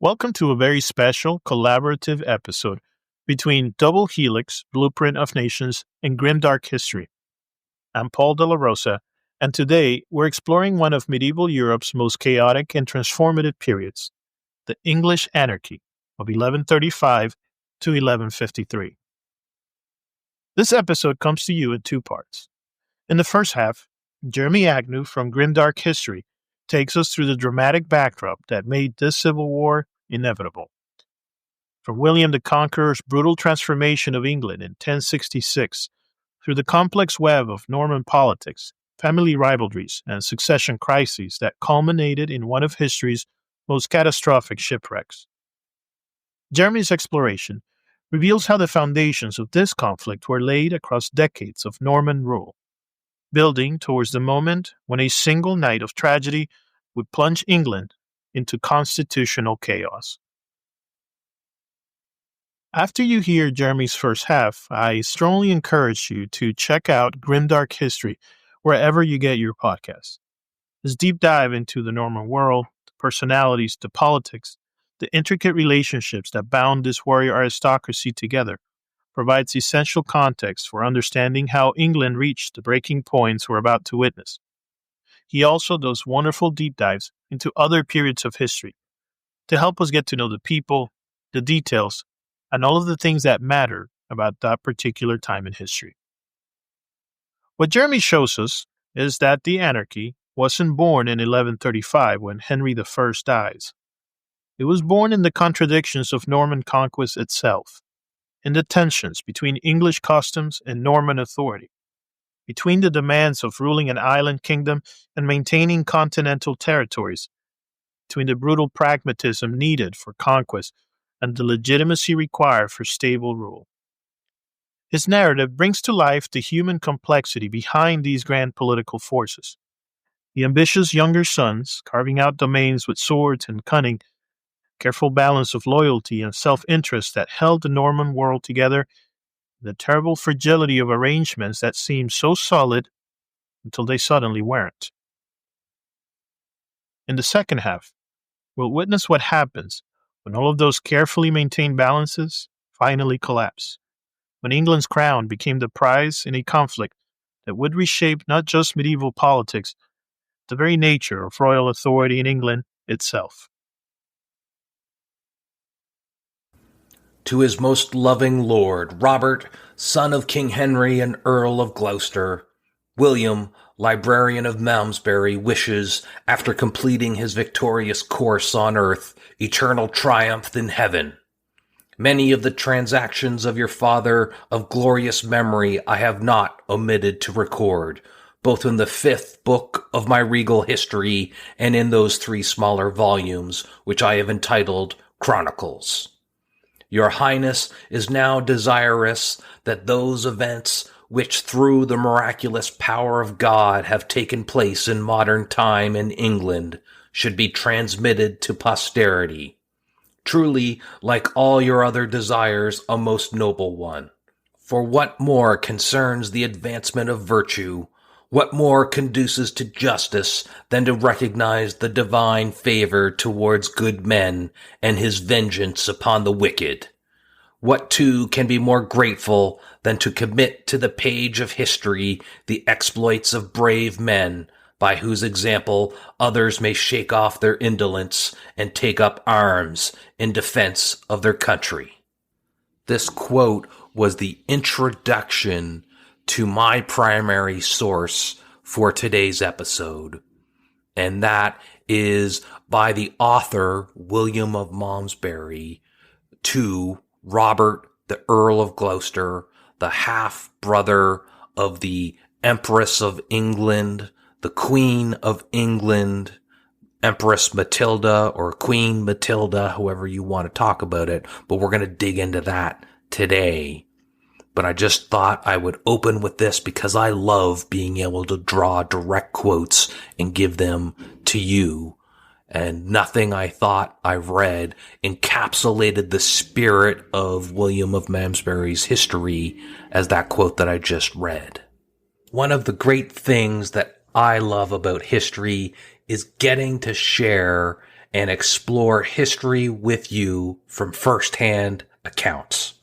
Welcome to a very special collaborative episode between Double Helix, Blueprint of Nations, and Grimdark History. I'm Paul De La Rosa, and today we're exploring one of medieval Europe's most chaotic and transformative periods, the English Anarchy of 1135 to 1153. This episode comes to you in two parts. In the first half, Jeremy Agnew from Grimdark History takes us through the dramatic backdrop that made this civil war inevitable. From William the Conqueror's brutal transformation of England in 1066 through the complex web of Norman politics, family rivalries, and succession crises that culminated in one of history's most catastrophic shipwrecks. Jeremy's exploration reveals how the foundations of this conflict were laid across decades of Norman rule, building towards the moment when a single night of tragedy would plunge England into constitutional chaos. After you hear Jeremy's first half, I strongly encourage you to check out Grimdark History wherever you get your podcasts. This deep dive into the Norman world, the personalities, the politics, the intricate relationships that bound this warrior aristocracy together provides essential context for understanding how England reached the breaking points we're about to witness. He also does wonderful deep dives into other periods of history to help us get to know the people, the details, and all of the things that matter about that particular time in history. What Jeremy shows us is that the anarchy wasn't born in 1135 when Henry I dies. It was born in the contradictions of Norman conquest itself, in the tensions between English customs and Norman authority, between the demands of ruling an island kingdom and maintaining continental territories, between the brutal pragmatism needed for conquest and the legitimacy required for stable rule. His narrative brings to life the human complexity behind these grand political forces. The ambitious younger sons carving out domains with swords and cunning, careful balance of loyalty and self-interest that held the Norman world together, the terrible fragility of arrangements that seemed so solid until they suddenly weren't. In the second half, we'll witness what happens when all of those carefully maintained balances finally collapse, when England's crown became the prize in a conflict that would reshape not just medieval politics, the very nature of royal authority in England itself. To his most loving lord, Robert, son of King Henry and Earl of Gloucester, William, librarian of Malmesbury, wishes, after completing his victorious course on earth, eternal triumph in heaven. Many of the transactions of your father of glorious memory I have not omitted to record, both in the 5th book of my regal history and in those 3 smaller volumes, which I have entitled Chronicles. Your Highness is now desirous that those events which through the miraculous power of God have taken place in modern time in England should be transmitted to posterity. Truly, like all your other desires, a most noble one. For what more concerns the advancement of virtue, what more conduces to justice than to recognize the divine favor towards good men and his vengeance upon the wicked? What, too, can be more grateful than to commit to the page of history the exploits of brave men, by whose example others may shake off their indolence and take up arms in defense of their country? This quote was the introduction to my primary source for today's episode, and that is by the author, William of Malmesbury, to Robert, the Earl of Gloucester, the half-brother of the Empress of England, the Queen of England, Empress Matilda or Queen Matilda, however you want to talk about it, but we're going to dig into that today. But I just thought I would open with this because I love being able to draw direct quotes and give them to you. And nothing I thought I read encapsulated the spirit of William of Malmesbury's history as that quote that I just read. One of the great things that I love about history is getting to share and explore history with you from firsthand accounts.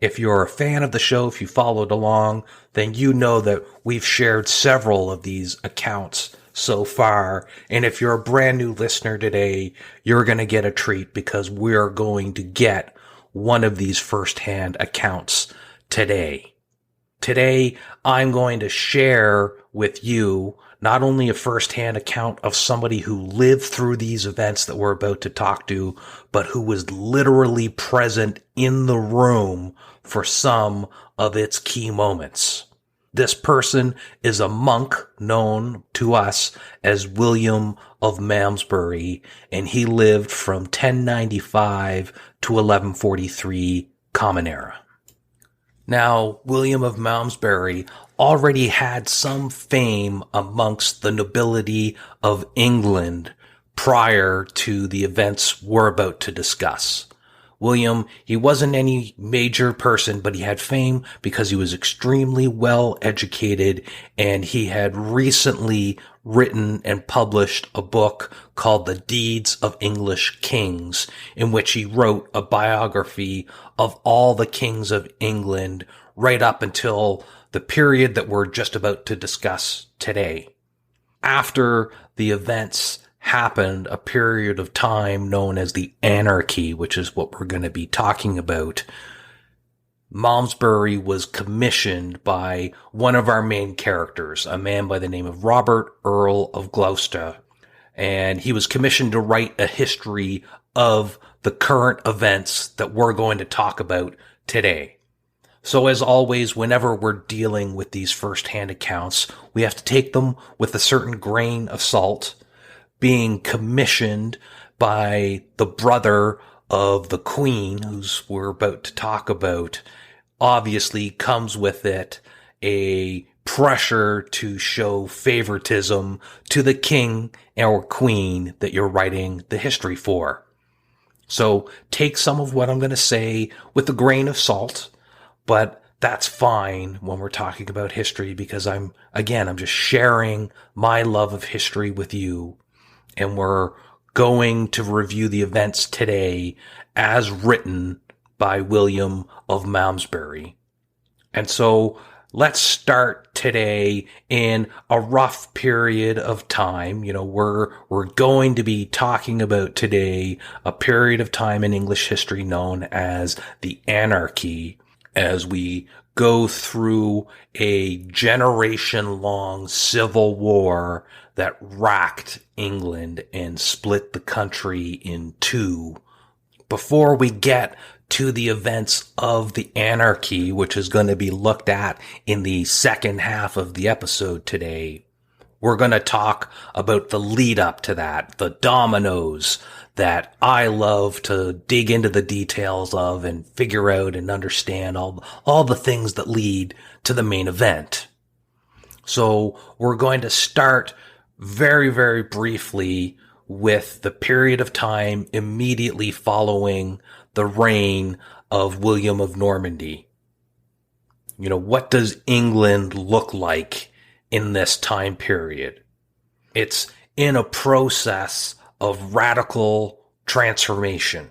If you're a fan of the show, if you followed along, then you know that we've shared several of these accounts so far. And if you're a brand new listener today, you're going to get a treat because we're going to get one of these firsthand accounts today. Today, I'm going to share with you not only a firsthand account of somebody who lived through these events that we're about to talk to, but who was literally present in the room for some of its key moments. This person is a monk known to us as William of Malmesbury, and he lived from 1095 to 1143 Common Era. Now, William of Malmesbury already had some fame amongst the nobility of England prior to the events we're about to discuss. William, he wasn't any major person, but he had fame because he was extremely well educated, and he had recently written and published a book called The Deeds of English Kings, in which he wrote a biography of all the kings of England right up until the period that we're just about to discuss today. After the events happened, a period of time known as the Anarchy, which is what we're going to be talking about, Malmesbury was commissioned by one of our main characters, a man by the name of Robert, Earl of Gloucester, and he was commissioned to write a history of the current events that we're going to talk about today. So as always, whenever we're dealing with these first-hand accounts, we have to take them with a certain grain of salt. Being commissioned by the brother of the Queen, who's we're about to talk about, obviously comes with it a pressure to show favoritism to the king or queen that you're writing the history for. So take some of what I'm going to say with a grain of salt, but that's fine when we're talking about history because I'm just sharing my love of history with you. And we're going to review the events today as written by William of Malmesbury. And so let's start today in a rough period of time. You know, we're going to be talking about today a period of time in English history known as the Anarchy, as we go through a generation-long civil war that racked England and split the country in two. Before we get to the events of the Anarchy, which is going to be looked at in the second half of the episode today, we're going to talk about the lead up to that, the dominoes that I love to dig into the details of and figure out and understand all the things that lead to the main event. So we're going to start very, very briefly with the period of time immediately following the reign of William of Normandy. You know, what does England look like in this time period? It's in a process of radical transformation.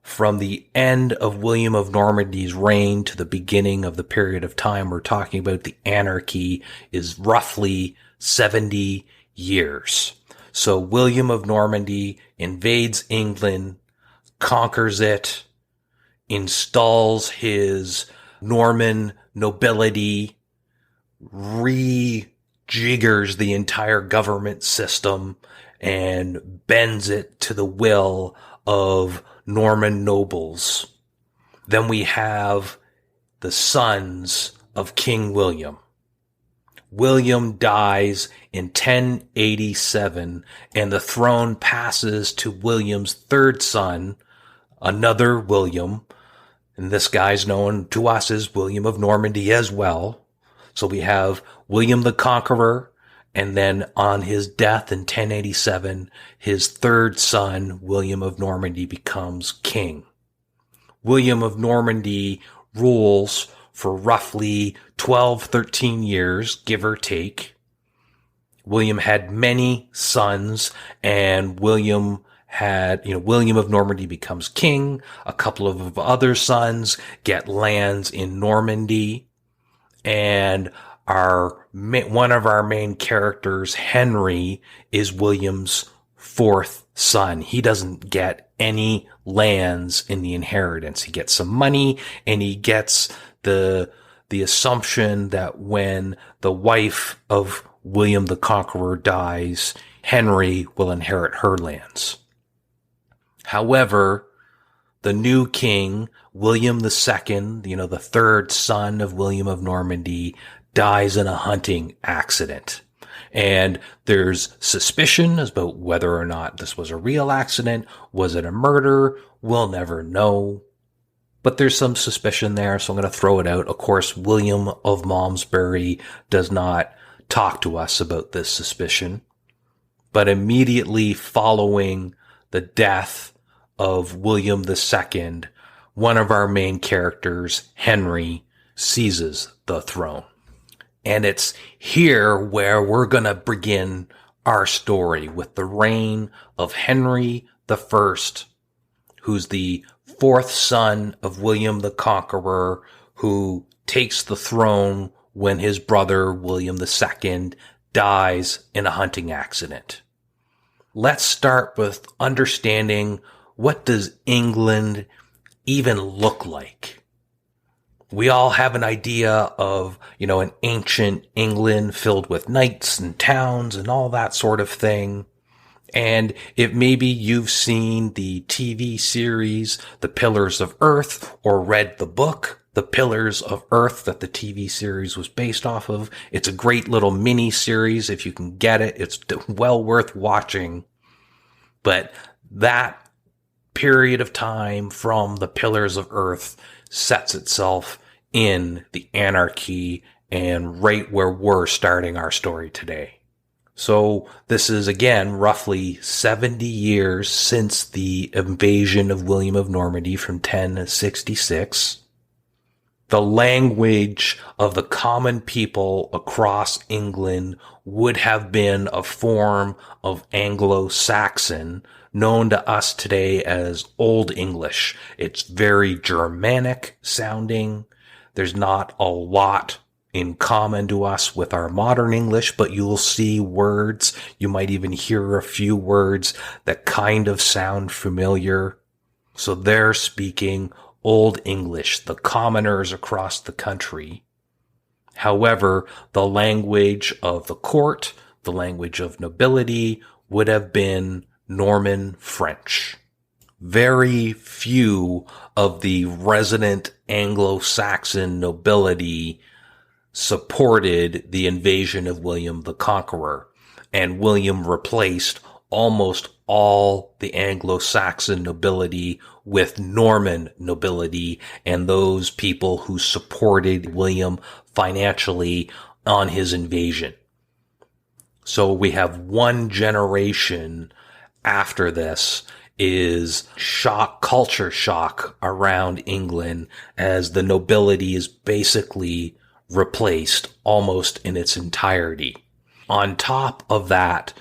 From the end of William of Normandy's reign to the beginning of the period of time we're talking about, the Anarchy, is roughly 70 years. So William of Normandy invades England, conquers it, installs his Norman nobility, rejiggers the entire government system, and bends it to the will of Norman nobles. Then we have the sons of King William. William dies in 1087, and the throne passes to William's third son, another William, and this guy's known to us as William of Normandy as well. So we have William the Conqueror, and then on his death in 1087, his third son, William of Normandy, becomes king. William of Normandy rules for roughly 12, 13 years, give or take. William had many sons, and William William of Normandy becomes king. A couple of other sons get lands in Normandy. And one of our main characters, Henry, is William's fourth son. He doesn't get any lands in the inheritance. He gets some money, and he gets the assumption that when the wife of William the Conqueror dies, Henry will inherit her lands. However, the new king, William II, the third son of William of Normandy, dies in a hunting accident. And there's suspicion about whether or not this was a real accident. Was it a murder? We'll never know. But there's some suspicion there, so I'm going to throw it out. Of course, William of Malmesbury does not talk to us about this suspicion. But immediately following the death of William II, one of our main characters, Henry, seizes the throne. And it's here where we're going to begin our story with the reign of Henry I, who's the fourth son of William the Conqueror, who takes the throne when his brother, William II, dies in a hunting accident. Let's start with understanding, what does England even look like? We all have an idea of, an ancient England filled with knights and towns and all that sort of thing. And if maybe you've seen the TV series, The Pillars of Earth, or read the book, The Pillars of Earth, that the TV series was based off of, it's a great little mini series. If you can get it, it's well worth watching. But that period of time from The Pillars of Earth sets itself in the Anarchy and right where we're starting our story today. So this is, again, roughly 70 years since the invasion of William of Normandy from 1066. The language of the common people across England would have been a form of Anglo-Saxon, known to us today as Old English. It's very Germanic sounding. There's not a lot in common to us with our modern English, but you'll see words. You might even hear a few words that kind of sound familiar. So they're speaking Old English, the commoners across the country. However, the language of the court, the language of nobility, would have been Norman French. Very few of the resident Anglo-Saxon nobility supported the invasion of William the Conqueror, and William replaced almost all the Anglo-Saxon nobility with Norman nobility and those people who supported William financially on his invasion. So we have one generation after this is culture shock around England, as the nobility is basically replaced almost in its entirety. On top of that,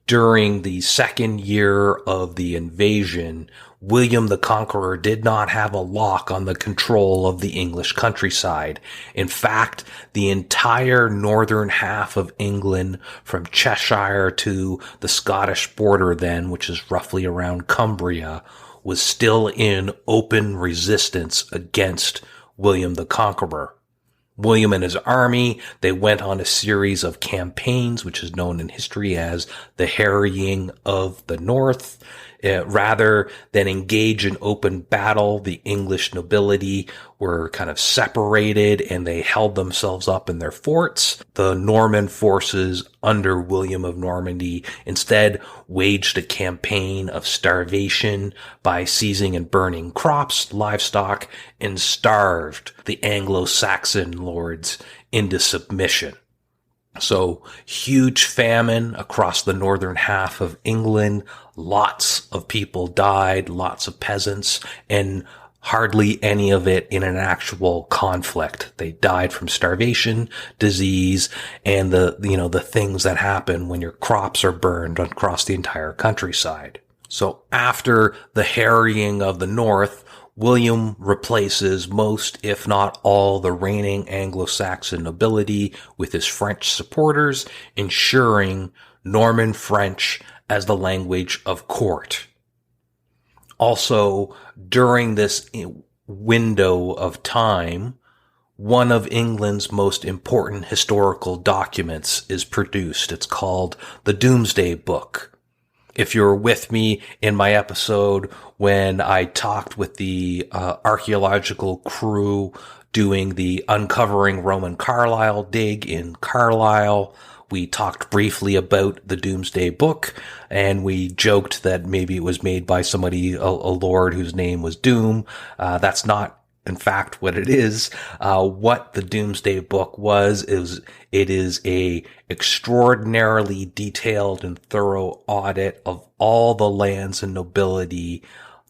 during the second year of the invasion, William the Conqueror did not have a lock on the control of the English countryside. In fact, the entire northern half of England, from Cheshire to the Scottish border then, which is roughly around Cumbria, was still in open resistance against William the Conqueror. William and his army, they went on a series of campaigns, which is known in history as the Harrying of the North. Rather than engage in open battle, the English nobility were kind of separated and they held themselves up in their forts. The Norman forces under William of Normandy instead waged a campaign of starvation by seizing and burning crops, livestock, and starved the Anglo-Saxon lords into submission. So huge famine across the northern half of England. Lots of people died, lots of peasants, and hardly any of it in an actual conflict. They died from starvation, disease, and the things that happen when your crops are burned across the entire countryside. So after the harrying of the North, William replaces most, if not all, the reigning Anglo-Saxon nobility with his French supporters, ensuring Norman French as the language of court. Also, during this window of time, one of England's most important historical documents is produced. It's called the Domesday Book. If you're with me in my episode when I talked with the archaeological crew doing the Uncovering Roman Carlisle dig in Carlisle, we talked briefly about the Domesday Book, and we joked that maybe it was made by somebody, a lord whose name was Doom. That's not in fact what it is. What the Domesday Book is it is a extraordinarily detailed and thorough audit of all the lands and nobility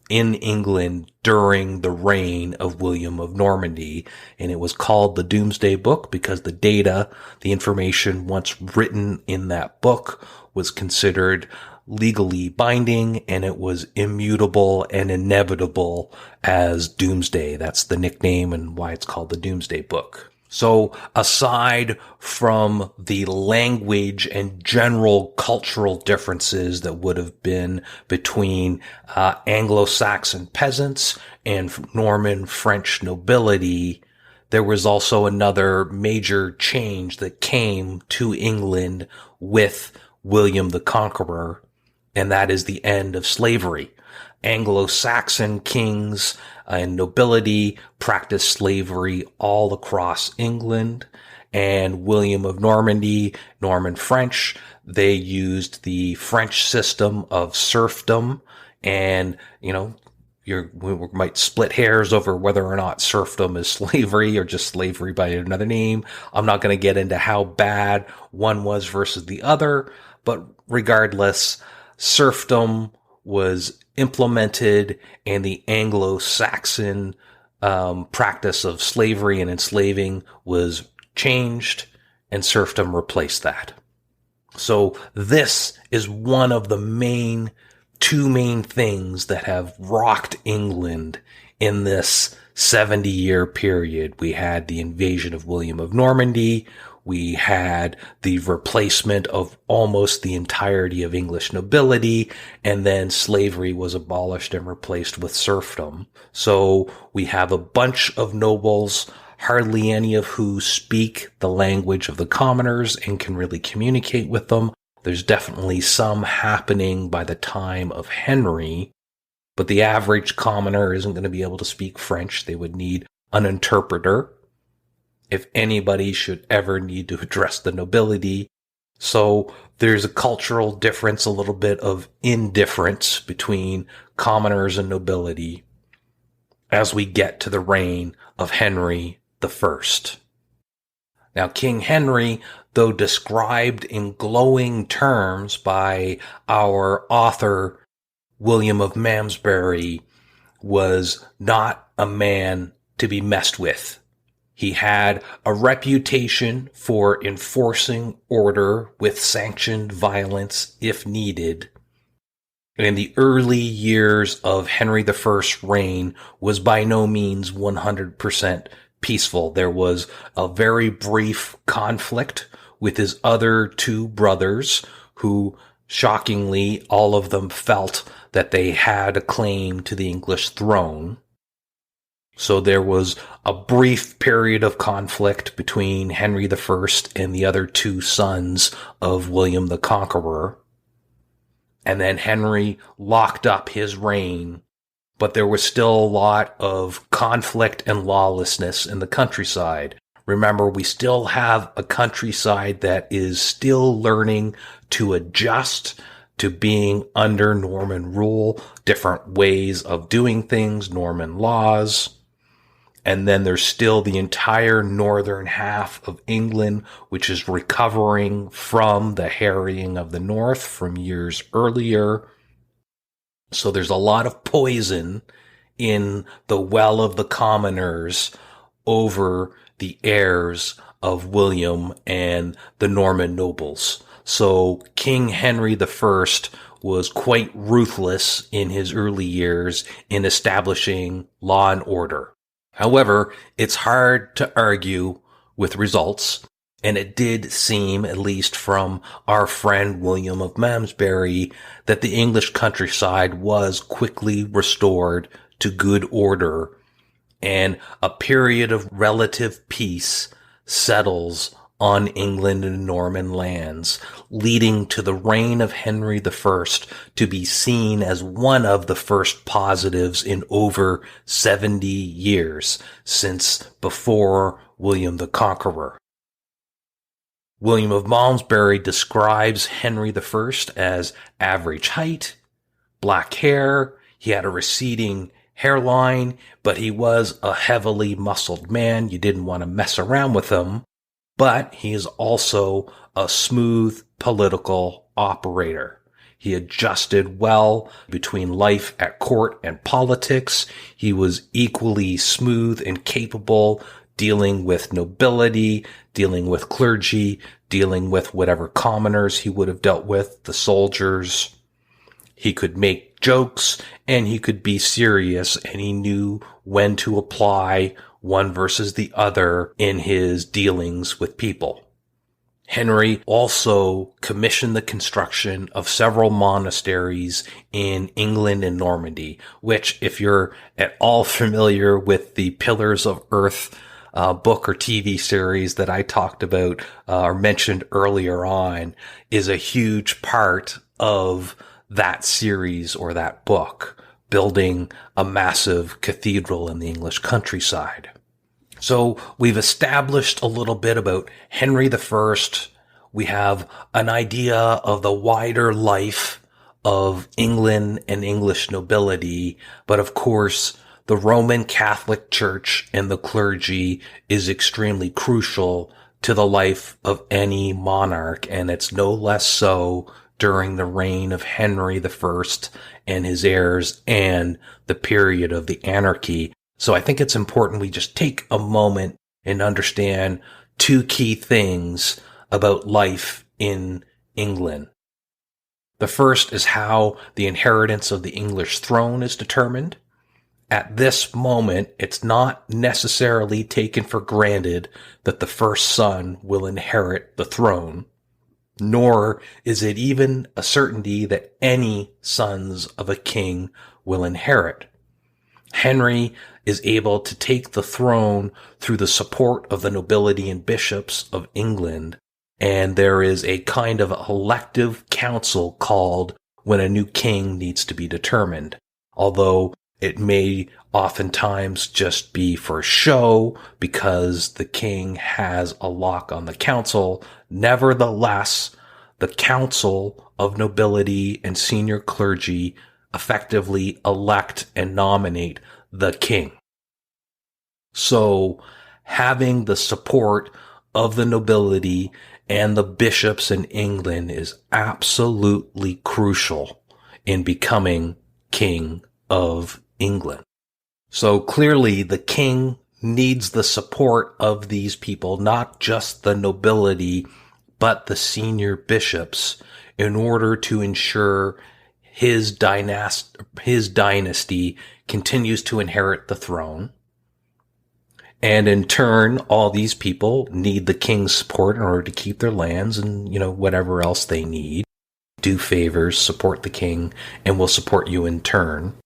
in England during the reign of William of Normandy. And it was called the Domesday Book because the data, the information once written in that book was considered legally binding, and it was immutable and inevitable as Doomsday. That's the nickname and why it's called the Domesday Book. So aside from the language and general cultural differences that would have been between Anglo-Saxon peasants and Norman French nobility, there was also another major change that came to England with William the Conqueror, and that is the end of slavery. Anglo-Saxon kings and nobility practiced slavery all across England, and William of Normandy, Norman French, they used the French system of serfdom, and, we might split hairs over whether or not serfdom is slavery or just slavery by another name. I'm not going to get into how bad one was versus the other, but regardless, serfdom was implemented, and the Anglo-Saxon practice of slavery and enslaving was changed, and serfdom replaced that. So this is one of the two main things that have rocked England in this 70-year period. We had the invasion of William of Normandy. We had the replacement of almost the entirety of English nobility, and then slavery was abolished and replaced with serfdom. So we have a bunch of nobles, hardly any of who speak the language of the commoners and can really communicate with them. There's definitely some happening by the time of Henry, but the average commoner isn't going to be able to speak French. They would need an interpreter if anybody should ever need to address the nobility. So there's a cultural difference, a little bit of indifference between commoners and nobility as we get to the reign of Henry I. Now, King Henry, though described in glowing terms by our author, William of Malmesbury, was not a man to be messed with. He had a reputation for enforcing order with sanctioned violence if needed. And the early years of Henry I's reign was by no means 100% peaceful. There was a very brief conflict with his other two brothers who, shockingly, all of them felt that they had a claim to the English throne. So there was a brief period of conflict between Henry I and the other two sons of William the Conqueror. And then Henry locked up his reign, but there was still a lot of conflict and lawlessness in the countryside. Remember, we still have a countryside that is still learning to adjust to being under Norman rule, different ways of doing things, Norman laws. And then there's still the entire northern half of England, which is recovering from the harrying of the North from years earlier. So there's a lot of poison in the well of the commoners over the heirs of William and the Norman nobles. So King Henry I was quite ruthless in his early years in establishing law and order. However, it's hard to argue with results, and it did seem, at least from our friend William of Malmesbury, that the English countryside was quickly restored to good order, and a period of relative peace settles on England and Norman lands, leading to the reign of Henry I to be seen as one of the first positives in over 70 years since before William the Conqueror. William of Malmesbury describes Henry I as average height, black hair, he had a receding hairline, but he was a heavily muscled man. You didn't want to mess around with him. But he is also a smooth political operator. He adjusted well between life at court and politics. He was equally smooth and capable dealing with nobility, dealing with clergy, dealing with whatever commoners he would have dealt with, the soldiers. He could make jokes and he could be serious, and he knew when to apply one versus the other in his dealings with people. Henry also commissioned the construction of several monasteries in England and Normandy, which, if you're at all familiar with the Pillars of Earth book or TV series that I talked about or mentioned earlier on, is a huge part of that series or that book, building a massive cathedral in the English countryside. So we've established a little bit about Henry I. We have an idea of the wider life of England and English nobility. But of course, the Roman Catholic Church and the clergy is extremely crucial to the life of any monarch. And it's no less so during the reign of Henry I and his heirs and the period of the Anarchy. So I think it's important we just take a moment and understand two key things about life in England. The first is how the inheritance of the English throne is determined. At this moment, it's not necessarily taken for granted that the first son will inherit the throne, nor is it even a certainty that any sons of a king will inherit. Henry is able to take the throne through the support of the nobility and bishops of England, and there is a kind of elective council called when a new king needs to be determined, although it may oftentimes just be for show because the king has a lock on the council. Nevertheless, the council of nobility and senior clergy effectively elect and nominate the king. So having the support of the nobility and the bishops in England is absolutely crucial in becoming king of England. So clearly the king needs the support of these people, not just the nobility, but the senior bishops, in order to ensure his dynasty continues to inherit the throne. And in turn, all these people need the king's support in order to keep their lands and, whatever else they need. Do favors, support the king, and will support you in turn.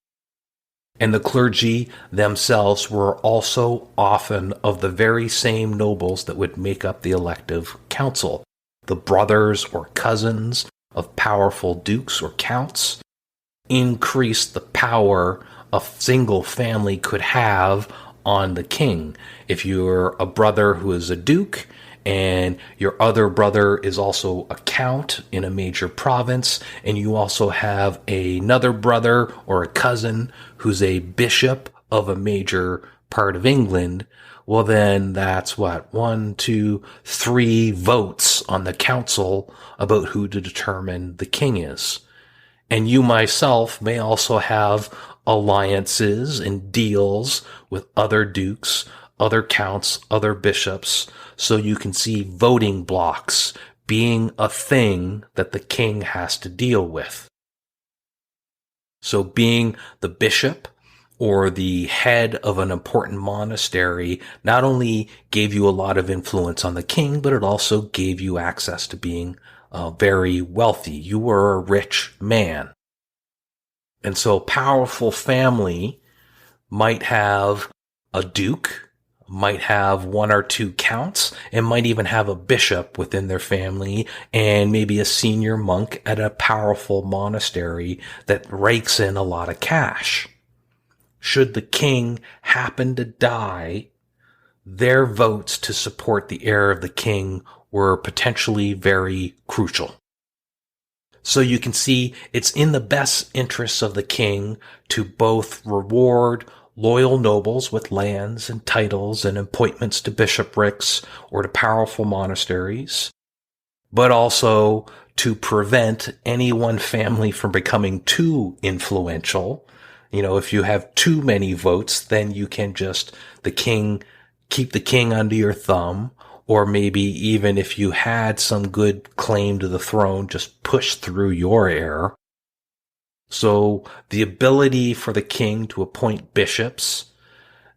And the clergy themselves were also often of the very same nobles that would make up the elective council, the brothers or cousins of powerful dukes or counts. Increase the power a single family could have on the king. If you're a brother who is a duke and your other brother is also a count in a major province, and you also have another brother or a cousin who's a bishop of a major part of England, well then that's 1, 2, 3 votes on the council about who to determine the king is. And you myself may also have alliances and deals with other dukes, other counts, other bishops, so you can see voting blocks being a thing that the king has to deal with. So being the bishop or the head of an important monastery not only gave you a lot of influence on the king, but it also gave you access to being very wealthy. You were a rich man. And so a powerful family might have a duke, might have one or two counts, and might even have a bishop within their family and maybe a senior monk at a powerful monastery that rakes in a lot of cash. Should the king happen to die, their votes to support the heir of the king were potentially very crucial. So you can see it's in the best interests of the king to both reward loyal nobles with lands and titles and appointments to bishoprics or to powerful monasteries, but also to prevent any one family from becoming too influential. You know, if you have too many votes, then you can just, keep the king under your thumb, or maybe even if you had some good claim to the throne, just push through your heir. So the ability for the king to appoint bishops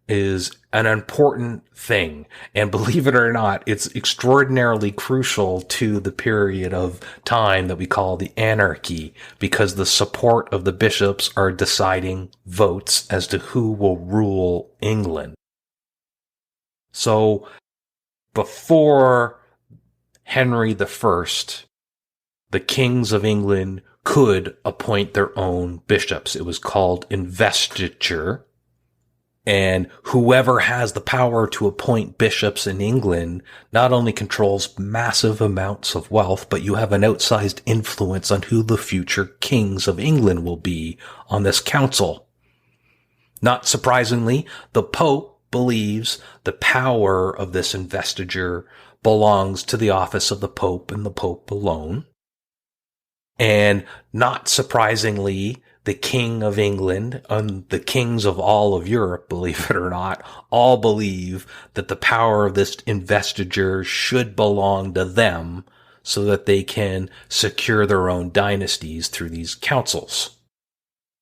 is an important thing. And believe it or not, it's extraordinarily crucial to the period of time that we call the Anarchy, because the support of the bishops are deciding votes as to who will rule England. So before Henry I, the kings of England could appoint their own bishops. It was called investiture. And whoever has the power to appoint bishops in England not only controls massive amounts of wealth, but you have an outsized influence on who the future kings of England will be on this council. Not surprisingly, the Pope believes the power of this investiture belongs to the office of the Pope and the Pope alone. And not surprisingly, the King of England and the kings of all of Europe, believe it or not, all believe that the power of this investiture should belong to them so that they can secure their own dynasties through these councils.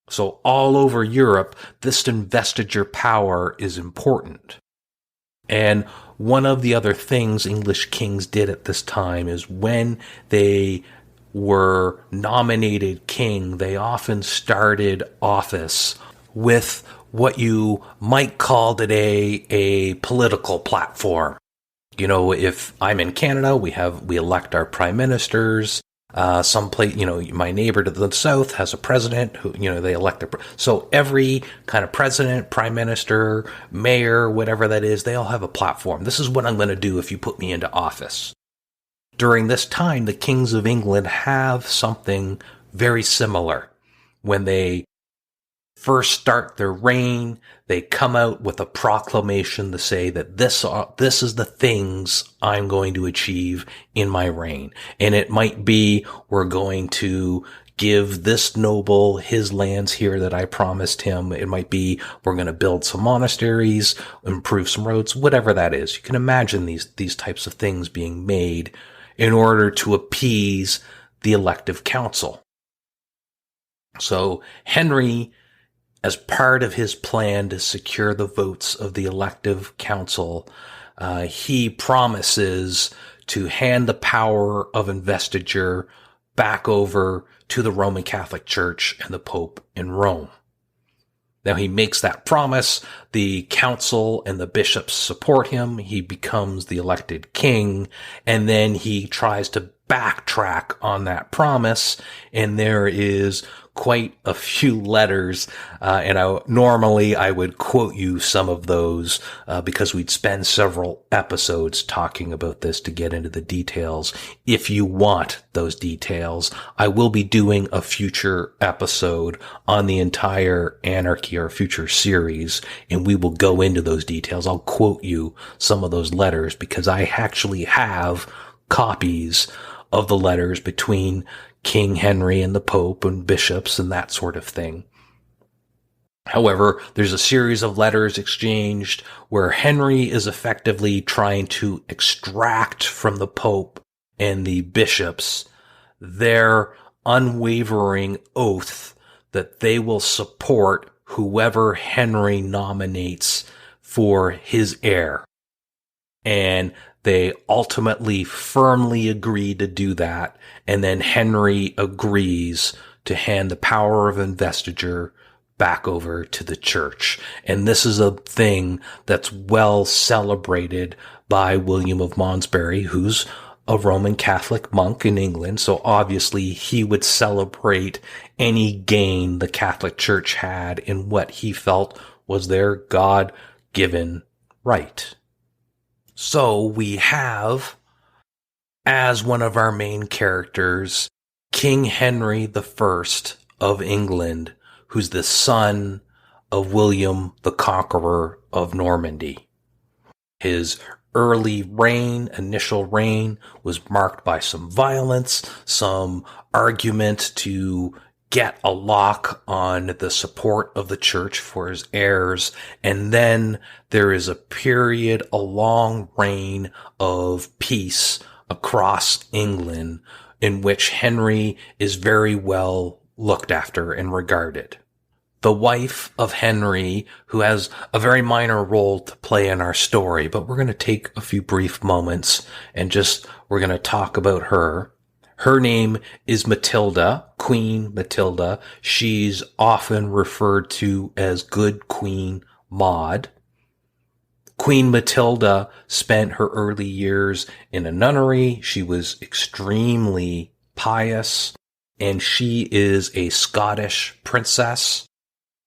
So all over Europe, this investiture power is important. And one of the other things English kings did at this time is when they were nominated king, they often started office with what you might call today a political platform. You know, if I'm in Canada, we elect our prime ministers. My neighbor to the south has a president who, they elect so every kind of president, prime minister, mayor, whatever that is, they all have a platform. This is what I'm going to do if you put me into office. During this time, the kings of England have something very similar. When they first start their reign, they come out with a proclamation to say that this is the things I'm going to achieve in my reign. And it might be, we're going to give this noble his lands here that I promised him. It might be, we're going to build some monasteries, improve some roads, whatever that is. You can imagine these types of things being made in order to appease the elective council. So Henry, as part of his plan to secure the votes of the elective council, he promises to hand the power of investiture back over to the Roman Catholic Church and the Pope in Rome. Now he makes that promise. The council and the bishops support him. He becomes the elected king, and then he tries to backtrack on that promise. And there is quite a few letters, and normally I would quote you some of those because we'd spend several episodes talking about this to get into the details. If you want those details, I will be doing a future episode on the entire Anarchy, or future series, and we will go into those details. I'll quote you some of those letters because I actually have copies of the letters between King Henry and the Pope and bishops and that sort of thing. However, there's a series of letters exchanged where Henry is effectively trying to extract from the Pope and the bishops their unwavering oath that they will support whoever Henry nominates for his heir. And they ultimately firmly agree to do that. And then Henry agrees to hand the power of investiture back over to the church. And this is a thing that's well celebrated by William of Malmesbury, who's a Roman Catholic monk in England. So obviously he would celebrate any gain the Catholic Church had in what he felt was their God-given right. So we have, as one of our main characters, King Henry I of England, who's the son of William the Conqueror of Normandy. His initial reign, was marked by some violence, some argument to get a lock on the support of the church for his heirs. And then there is a long reign of peace across England in which Henry is very well looked after and regarded. The wife of Henry, who has a very minor role to play in our story, but we're going to take a few brief moments and we're going to talk about her. Her name is Matilda, Queen Matilda. She's often referred to as Good Queen Maud. Queen Matilda spent her early years in a nunnery. She was extremely pious, and she is a Scottish princess.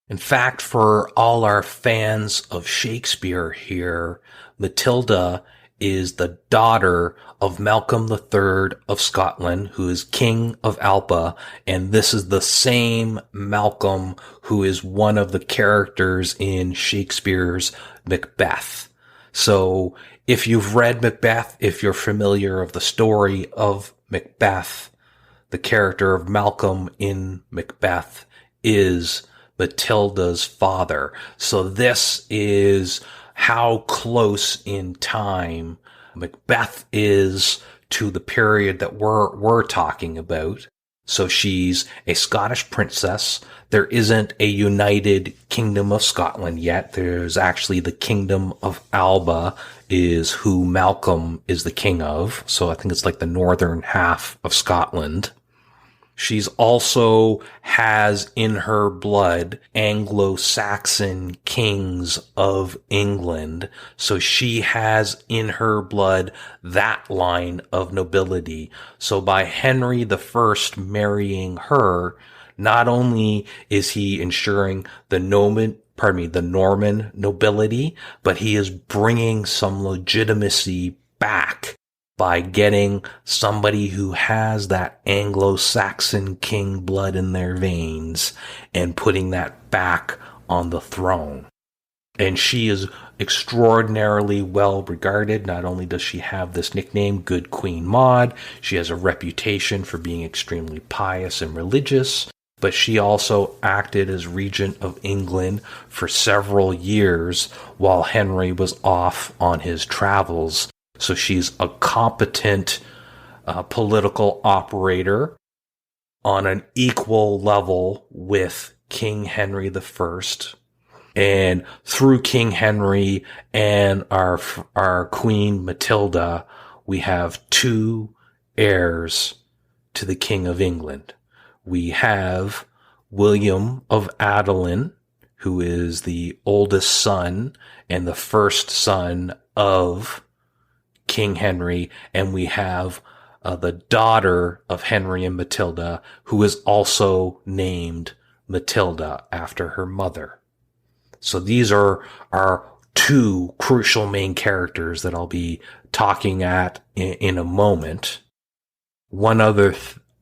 In fact, for all our fans of Shakespeare here, Matilda is the daughter of Malcolm III of Scotland, who is King of Alba, and this is the same Malcolm who is one of the characters in Shakespeare's Macbeth. So if you've read Macbeth, if you're familiar of the story of Macbeth, the character of Malcolm in Macbeth is Matilda's father. So this is how close in time Macbeth is to the period that we're talking about. So she's a Scottish princess. There isn't a united kingdom of Scotland yet. There's actually the kingdom of Alba is who Malcolm is the king of. So I think it's like the northern half of Scotland. She's also has in her blood Anglo-Saxon kings of England. So she has in her blood that line of nobility. So by Henry I marrying her, not only is he ensuring the Norman nobility, but he is bringing some legitimacy back by getting somebody who has that Anglo-Saxon king blood in their veins and putting that back on the throne. And she is extraordinarily well regarded. Not only does she have this nickname, Good Queen Maud, she has a reputation for being extremely pious and religious, but she also acted as regent of England for several years while Henry was off on his travels. So she's a competent political operator on an equal level with King Henry I. And through King Henry and our Queen Matilda, we have two heirs to the King of England. We have William of Adelin, who is the oldest son and the first son of King Henry, and we have the daughter of Henry and Matilda, who is also named Matilda after her mother. So these are our two crucial main characters that I'll be talking at in a moment. One other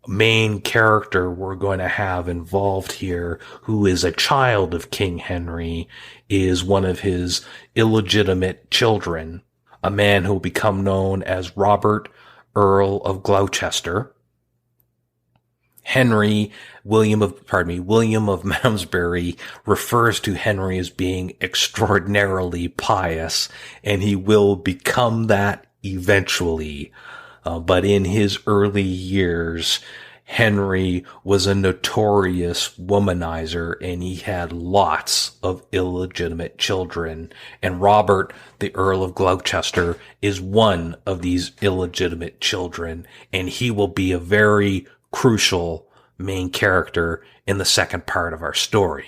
main character we're going to have involved here, who is a child of King Henry, is one of his illegitimate children, a man who will become known as Robert, Earl of Gloucester. William of Malmesbury refers to Henry as being extraordinarily pious, and he will become that eventually. But in his early years, Henry was a notorious womanizer, and he had lots of illegitimate children. And Robert, the Earl of Gloucester, is one of these illegitimate children, and he will be a very crucial main character in the second part of our story.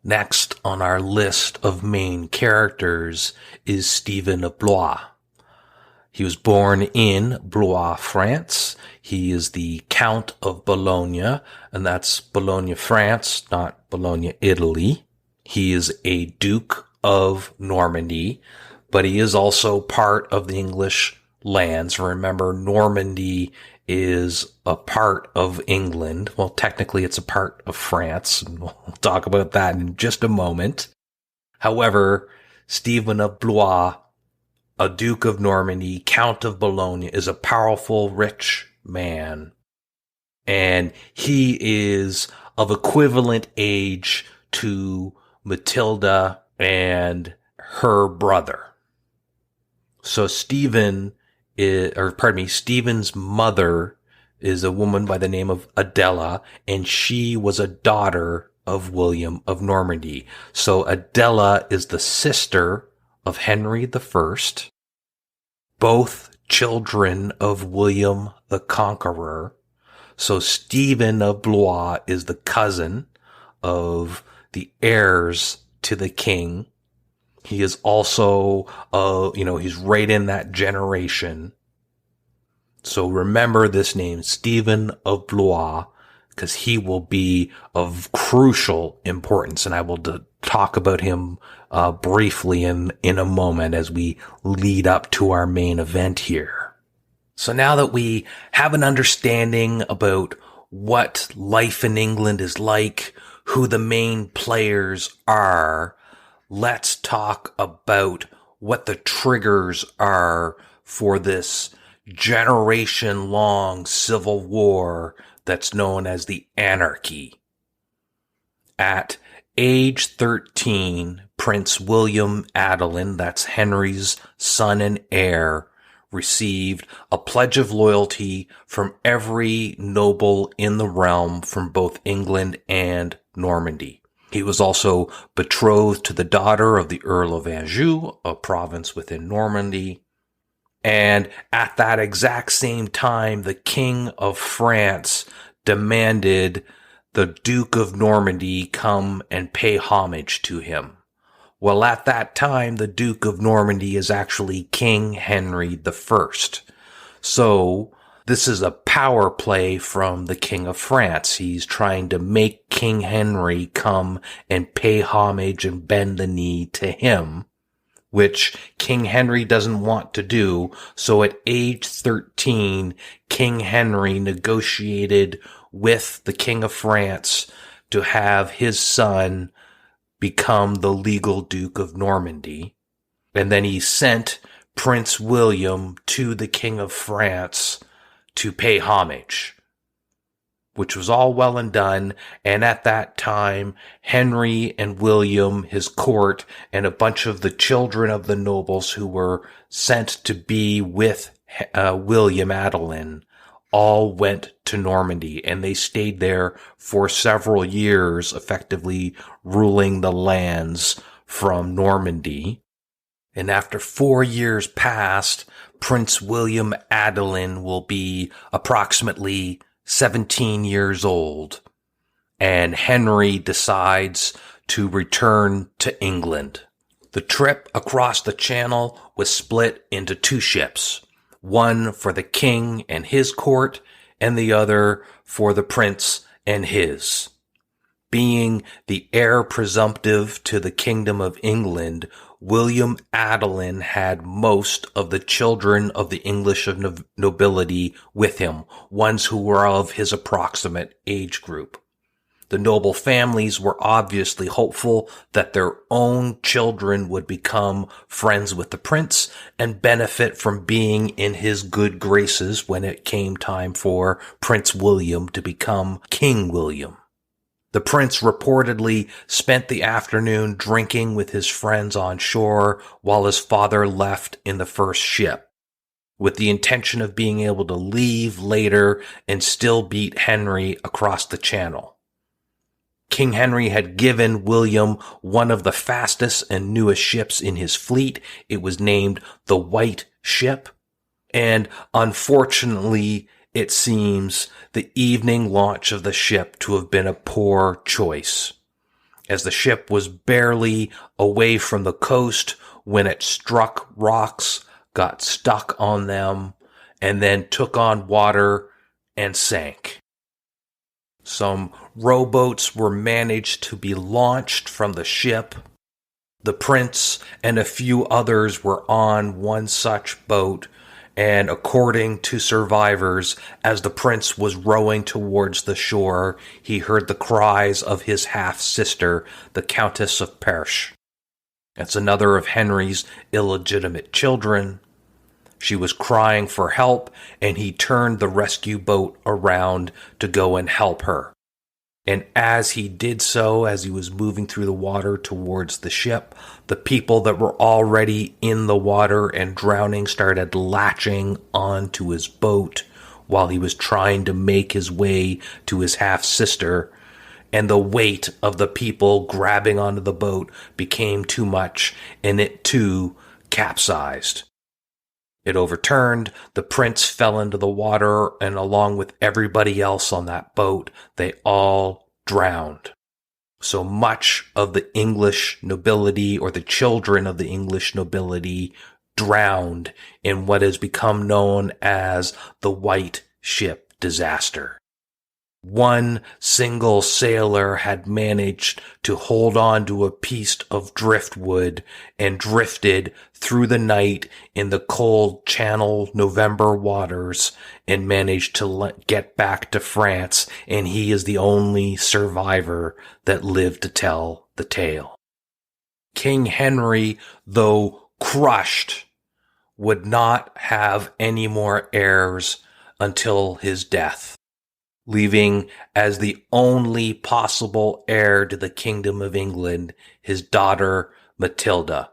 Next on our list of main characters is Stephen of Blois. He was born in Blois, France. He is the Count of Bologna, and that's Bologna, France, not Bologna, Italy. He is a Duke of Normandy, but he is also part of the English lands. Remember, Normandy is a part of England. Well, technically it's a part of France, and we'll talk about that in just a moment. However, Stephen of Blois, a Duke of Normandy, Count of Bologna, is a powerful, rich man. And he is of equivalent age to Matilda and her brother. So Stephen's mother is a woman by the name of Adela, and she was a daughter of William of Normandy. So Adela is the sister of Henry I, both children of William the Conqueror. So Stephen of Blois is the cousin of the heirs to the king. He is also, he's right in that generation. So remember this name, Stephen of Blois, because he will be of crucial importance, and I will talk about him briefly in a moment as we lead up to our main event here. So now that we have an understanding about what life in England is like, who the main players are, let's talk about what the triggers are for this generation-long civil war that's known as the Anarchy. At age 13, Prince William Adelin, that's Henry's son and heir, received a pledge of loyalty from every noble in the realm from both England and Normandy. He was also betrothed to the daughter of the Earl of Anjou, a province within Normandy. And at that exact same time, the King of France demanded the Duke of Normandy come and pay homage to him. Well, at that time, the Duke of Normandy is actually King Henry I. So this is a power play from the King of France. He's trying to make King Henry come and pay homage and bend the knee to him, which King Henry doesn't want to do. So at age 13, King Henry negotiated with the King of France to have his son become the legal Duke of Normandy. And then he sent Prince William to the King of France to pay homage, which was all well and done. And at that time, Henry and William, his court, and a bunch of the children of the nobles who were sent to be with William Adelin all went to Normandy, and they stayed there for several years, effectively ruling the lands from Normandy. And after 4 years passed, Prince William Adelin will be approximately 17 years old, and Henry decides to return to England. The trip across the Channel was split into 2 ships, one for the king and his court, and the other for the prince and his. Being the heir presumptive to the Kingdom of England, William Adelin had most of the children of the English nobility with him, ones who were of his approximate age group. The noble families were obviously hopeful that their own children would become friends with the prince and benefit from being in his good graces when it came time for Prince William to become King William. The prince reportedly spent the afternoon drinking with his friends on shore while his father left in the first ship. with the intention of being able to leave later and still beat Henry across the channel. King Henry had given William one of the fastest and newest ships in his fleet. It was named the White Ship, and unfortunately, it seems the evening launch of the ship to have been a poor choice, as the ship was barely away from the coast when it struck rocks, got stuck on them, and then took on water and sank. Some rowboats were managed to be launched from the ship. The prince and a few others were on one such boat, and according to survivors, as the prince was rowing towards the shore, he heard the cries of his half-sister, the Countess of Perche. That's another of Henry's illegitimate children. She was crying for help, and he turned the rescue boat around to go and help her. And as he did so, as he was moving through the water towards the ship, the people that were already in the water and drowning started latching onto his boat while he was trying to make his way to his half-sister. And the weight of the people grabbing onto the boat became too much, and it too capsized. It overturned, the prince fell into the water, and along with everybody else on that boat, they all drowned. So much of the English nobility, or the children of the English nobility, drowned in what has become known as the White Ship disaster. One single sailor had managed to hold on to a piece of driftwood and drifted through the night in the cold Channel November waters and managed to get back to France, and he is the only survivor that lived to tell the tale. King Henry, though crushed, would not have any more heirs until his death, leaving as the only possible heir to the Kingdom of England his daughter Matilda.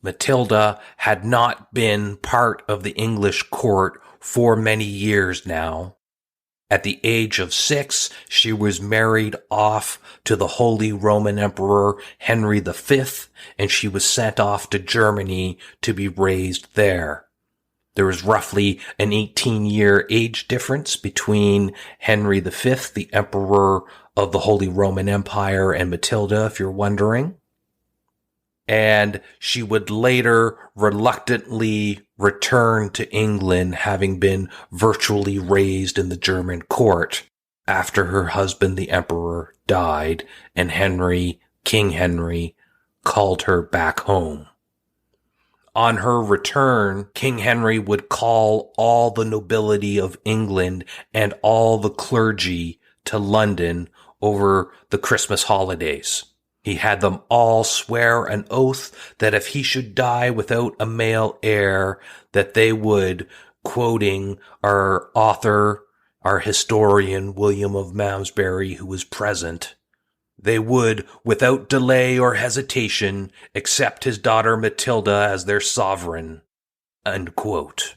Matilda had not been part of the English court for many years now. At the age of 6, she was married off to the Holy Roman Emperor Henry V, and she was sent off to Germany to be raised there. There was roughly an 18-year age difference between Henry V, the Emperor of the Holy Roman Empire, and Matilda, if you're wondering. And she would later reluctantly return to England, having been virtually raised in the German court after her husband, the Emperor, died, and King Henry, called her back home. On her return, King Henry would call all the nobility of England and all the clergy to London over the Christmas holidays. He had them all swear an oath that if he should die without a male heir, that they would, quoting our author, our historian, William of Malmesbury, who was present, they would, without delay or hesitation, accept his daughter Matilda as their sovereign. End quote.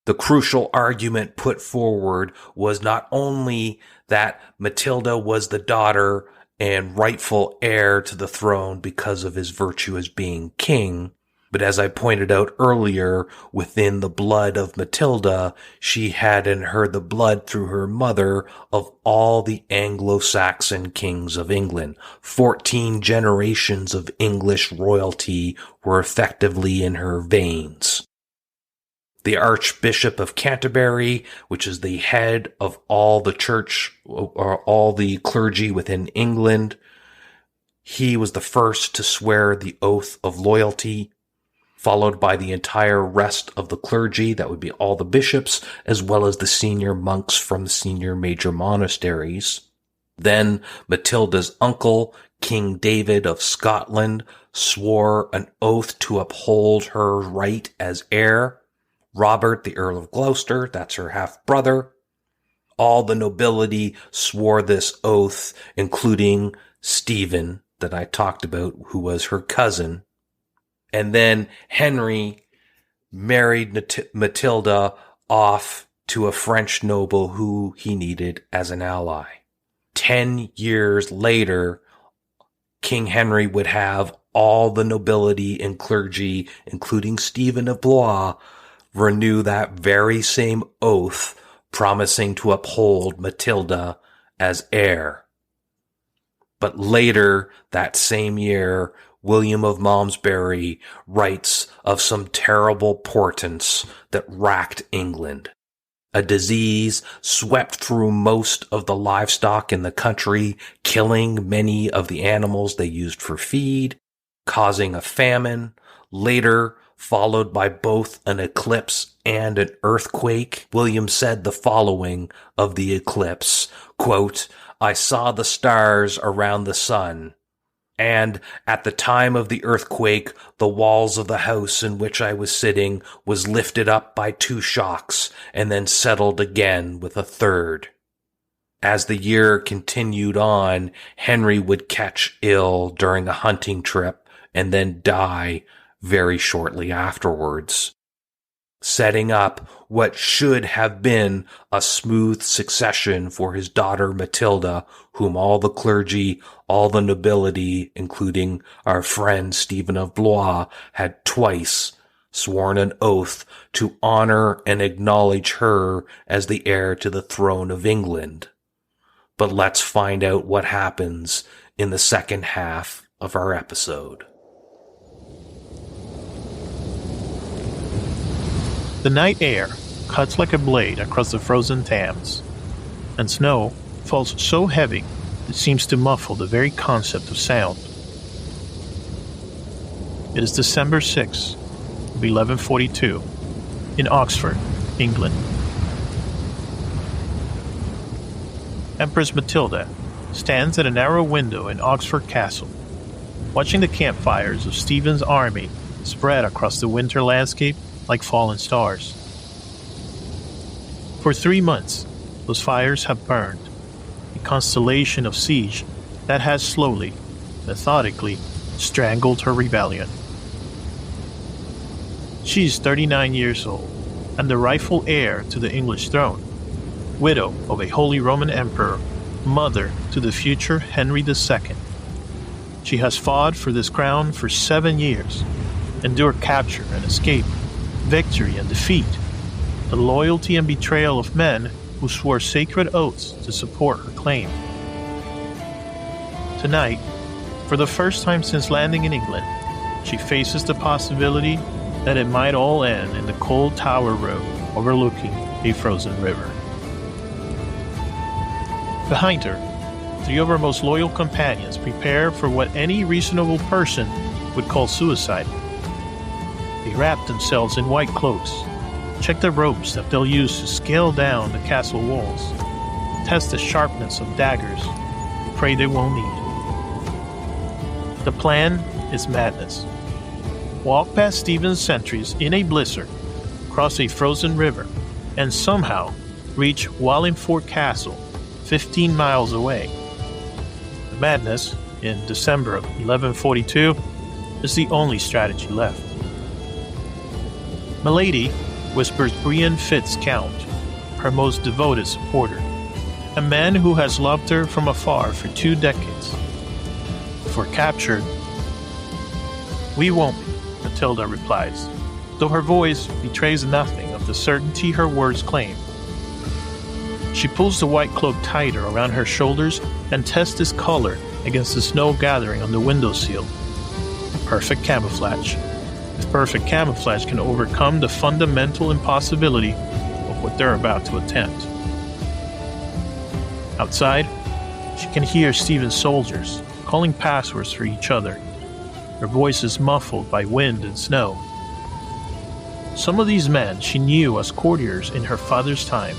The crucial argument put forward was not only that Matilda was the daughter and rightful heir to the throne because of his virtue as being king, but as I pointed out earlier, within the blood of Matilda, she had in her the blood through her mother of all the Anglo-Saxon kings of England. 14 generations of English royalty were effectively in her veins. The Archbishop of Canterbury, which is the head of all the church or all the clergy within England, he was the first to swear the oath of loyalty, followed by the entire rest of the clergy, that would be all the bishops, as well as the senior monks from the senior major monasteries. Then Matilda's uncle, King David of Scotland, swore an oath to uphold her right as heir. Robert, the Earl of Gloucester, that's her half-brother. All the nobility swore this oath, including Stephen, that I talked about, who was her cousin. And then Henry married Matilda off to a French noble who he needed as an ally. 10 years later, King Henry would have all the nobility and clergy, including Stephen of Blois, renew that very same oath, promising to uphold Matilda as heir. But later that same year, William of Malmesbury writes of some terrible portents that racked England. A disease swept through most of the livestock in the country, killing many of the animals they used for feed, causing a famine, later followed by both an eclipse and an earthquake. William said the following of the eclipse, quote, "I saw the stars around the sun, and at the time of the earthquake, the walls of the house in which I was sitting was lifted up by 2 shocks and then settled again with a third." As the year continued on, Henry would catch ill during a hunting trip and then die very shortly afterwards, setting up what should have been a smooth succession for his daughter Matilda, whom all the clergy, all the nobility, including our friend Stephen of Blois, had twice sworn an oath to honor and acknowledge her as the heir to the throne of England. But let's find out what happens in the second half of our episode. The night air cuts like a blade across the frozen Thames, and snow falls so heavy it seems to muffle the very concept of sound. It is December 6, 1142, in Oxford, England. Empress Matilda stands at a narrow window in Oxford Castle, watching the campfires of Stephen's army spread across the winter landscape like fallen stars. For 3 months, those fires have burned, a constellation of siege that has slowly, methodically, strangled her rebellion. She is 39 years old and the rightful heir to the English throne, widow of a Holy Roman Emperor, mother to the future Henry II. She has fought for this crown for 7 years, endured capture and escape, victory and defeat, the loyalty and betrayal of men who swore sacred oaths to support her claim. Tonight, for the first time since landing in England, she faces the possibility that it might all end in the cold Tower Road overlooking a frozen river. Behind her, 3 of her most loyal companions prepare for what any reasonable person would call suicide. They wrap themselves in white cloaks, check the ropes that they'll use to scale down the castle walls, test the sharpness of daggers, pray they won't need. The plan is madness. Walk past Stephen's sentries in a blizzard, cross a frozen river, and somehow reach Wallingford Castle, 15 miles away. The madness, in December of 1142, is the only strategy left. Milady whispers Brian Fitzcount, her most devoted supporter, a man who has loved her from afar for 2 decades. If we're captured, we won't be, Matilda replies, though her voice betrays nothing of the certainty her words claim. She pulls the white cloak tighter around her shoulders and tests its color against the snow gathering on the windowsill. Perfect camouflage. If perfect camouflage can overcome the fundamental impossibility of what they're about to attempt. Outside, she can hear Stephen's soldiers calling passwords for each other, their voices muffled by wind and snow. Some of these men she knew as courtiers in her father's time,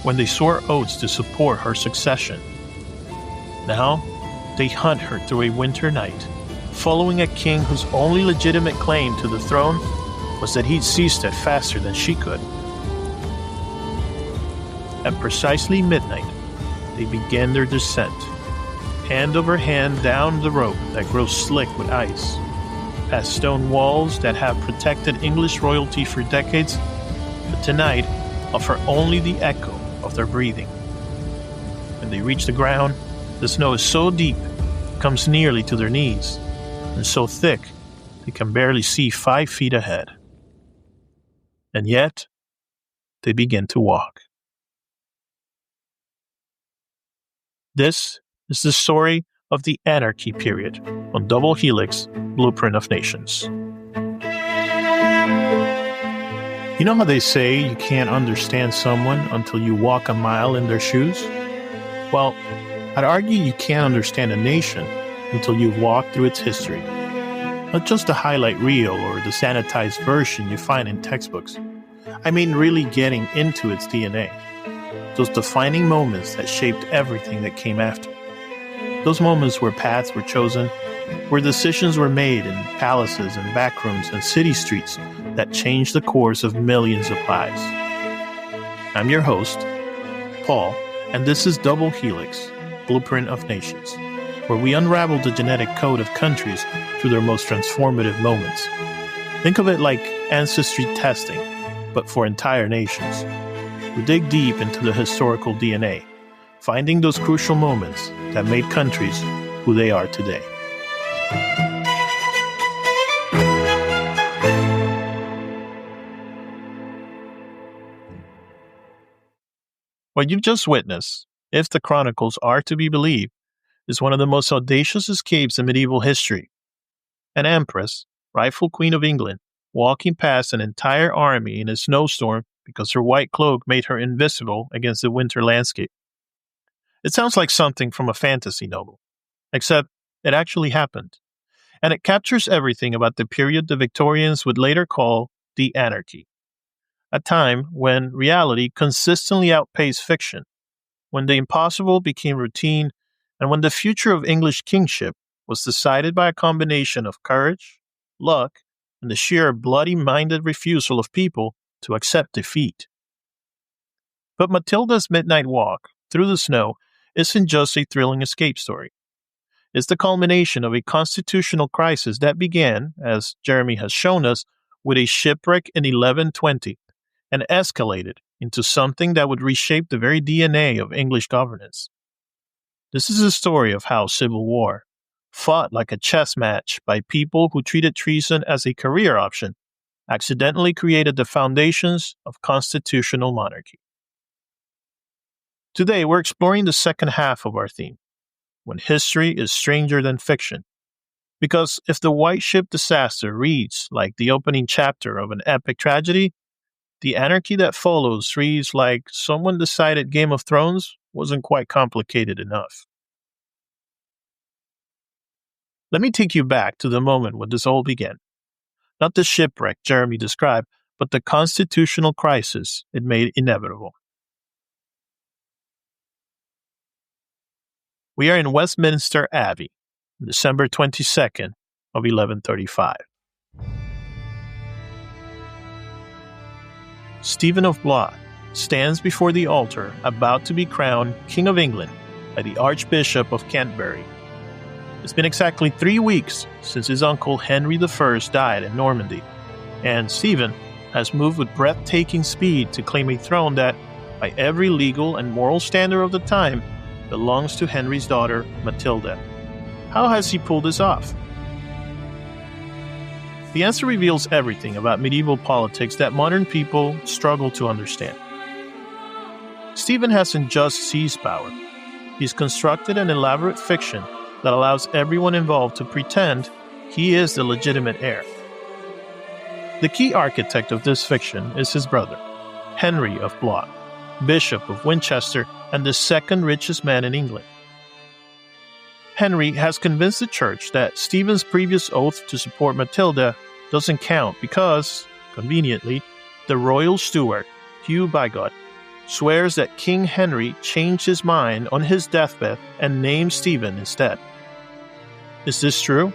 when they swore oaths to support her succession. Now, they hunt her through a winter night, following a king whose only legitimate claim to the throne was that he'd seized it faster than she could. At precisely midnight, they began their descent, hand over hand down the rope that grows slick with ice, past stone walls that have protected English royalty for decades, but tonight offer only the echo of their breathing. When they reach the ground, the snow is so deep it comes nearly to their knees, and so thick they can barely see 5 feet ahead. And yet, they begin to walk. This is the story of the Anarchy period on Double Helix, Blueprint of Nations. You know how they say you can't understand someone until you walk a mile in their shoes? Well, I'd argue you can't understand a nation until you've walked through its history. Not just the highlight reel or the sanitized version you find in textbooks. I mean really getting into its DNA. Those defining moments that shaped everything that came after. Those moments where paths were chosen, where decisions were made in palaces and backrooms and city streets that changed the course of millions of lives. I'm your host, Paul, and this is Double Helix, Blueprint of Nations, where we unravel the genetic code of countries through their most transformative moments. Think of it like ancestry testing, but for entire nations. We dig deep into the historical DNA, finding those crucial moments that made countries who they are today. What you've just witnessed, if the chronicles are to be believed, is one of the most audacious escapes in medieval history. An empress, rightful Queen of England, walking past an entire army in a snowstorm because her white cloak made her invisible against the winter landscape. It sounds like something from a fantasy novel, except it actually happened. And it captures everything about the period the Victorians would later call the Anarchy. A time when reality consistently outpaced fiction, when the impossible became routine, and when the future of English kingship was decided by a combination of courage, luck, and the sheer bloody-minded refusal of people to accept defeat. But Matilda's midnight walk through the snow isn't just a thrilling escape story. It's the culmination of a constitutional crisis that began, as Jeremy has shown us, with a shipwreck in 1120 and escalated into something that would reshape the very DNA of English governance. This is a story of how civil war, fought like a chess match by people who treated treason as a career option, accidentally created the foundations of constitutional monarchy. Today, we're exploring the second half of our theme, when history is stranger than fiction. Because if the White Ship disaster reads like the opening chapter of an epic tragedy, the anarchy that follows reads like someone decided Game of Thrones wasn't quite complicated enough. Let me take you back to the moment when this all began. Not the shipwreck Jeremy described, but the constitutional crisis it made inevitable. We are in Westminster Abbey, December 22nd of 1135. Stephen of Blois stands before the altar about to be crowned King of England by the Archbishop of Canterbury. It's been exactly 3 weeks since his uncle Henry I died in Normandy, and Stephen has moved with breathtaking speed to claim a throne that, by every legal and moral standard of the time, belongs to Henry's daughter, Matilda. How has he pulled this off? The answer reveals everything about medieval politics that modern people struggle to understand. Stephen hasn't just seized power. He's constructed an elaborate fiction that allows everyone involved to pretend he is the legitimate heir. The key architect of this fiction is his brother, Henry of Blois, Bishop of Winchester and the second richest man in England. Henry has convinced the church that Stephen's previous oath to support Matilda doesn't count because, conveniently, the royal steward, Hugh Bigod, swears that King Henry changed his mind on his deathbed and named Stephen instead. Is this true?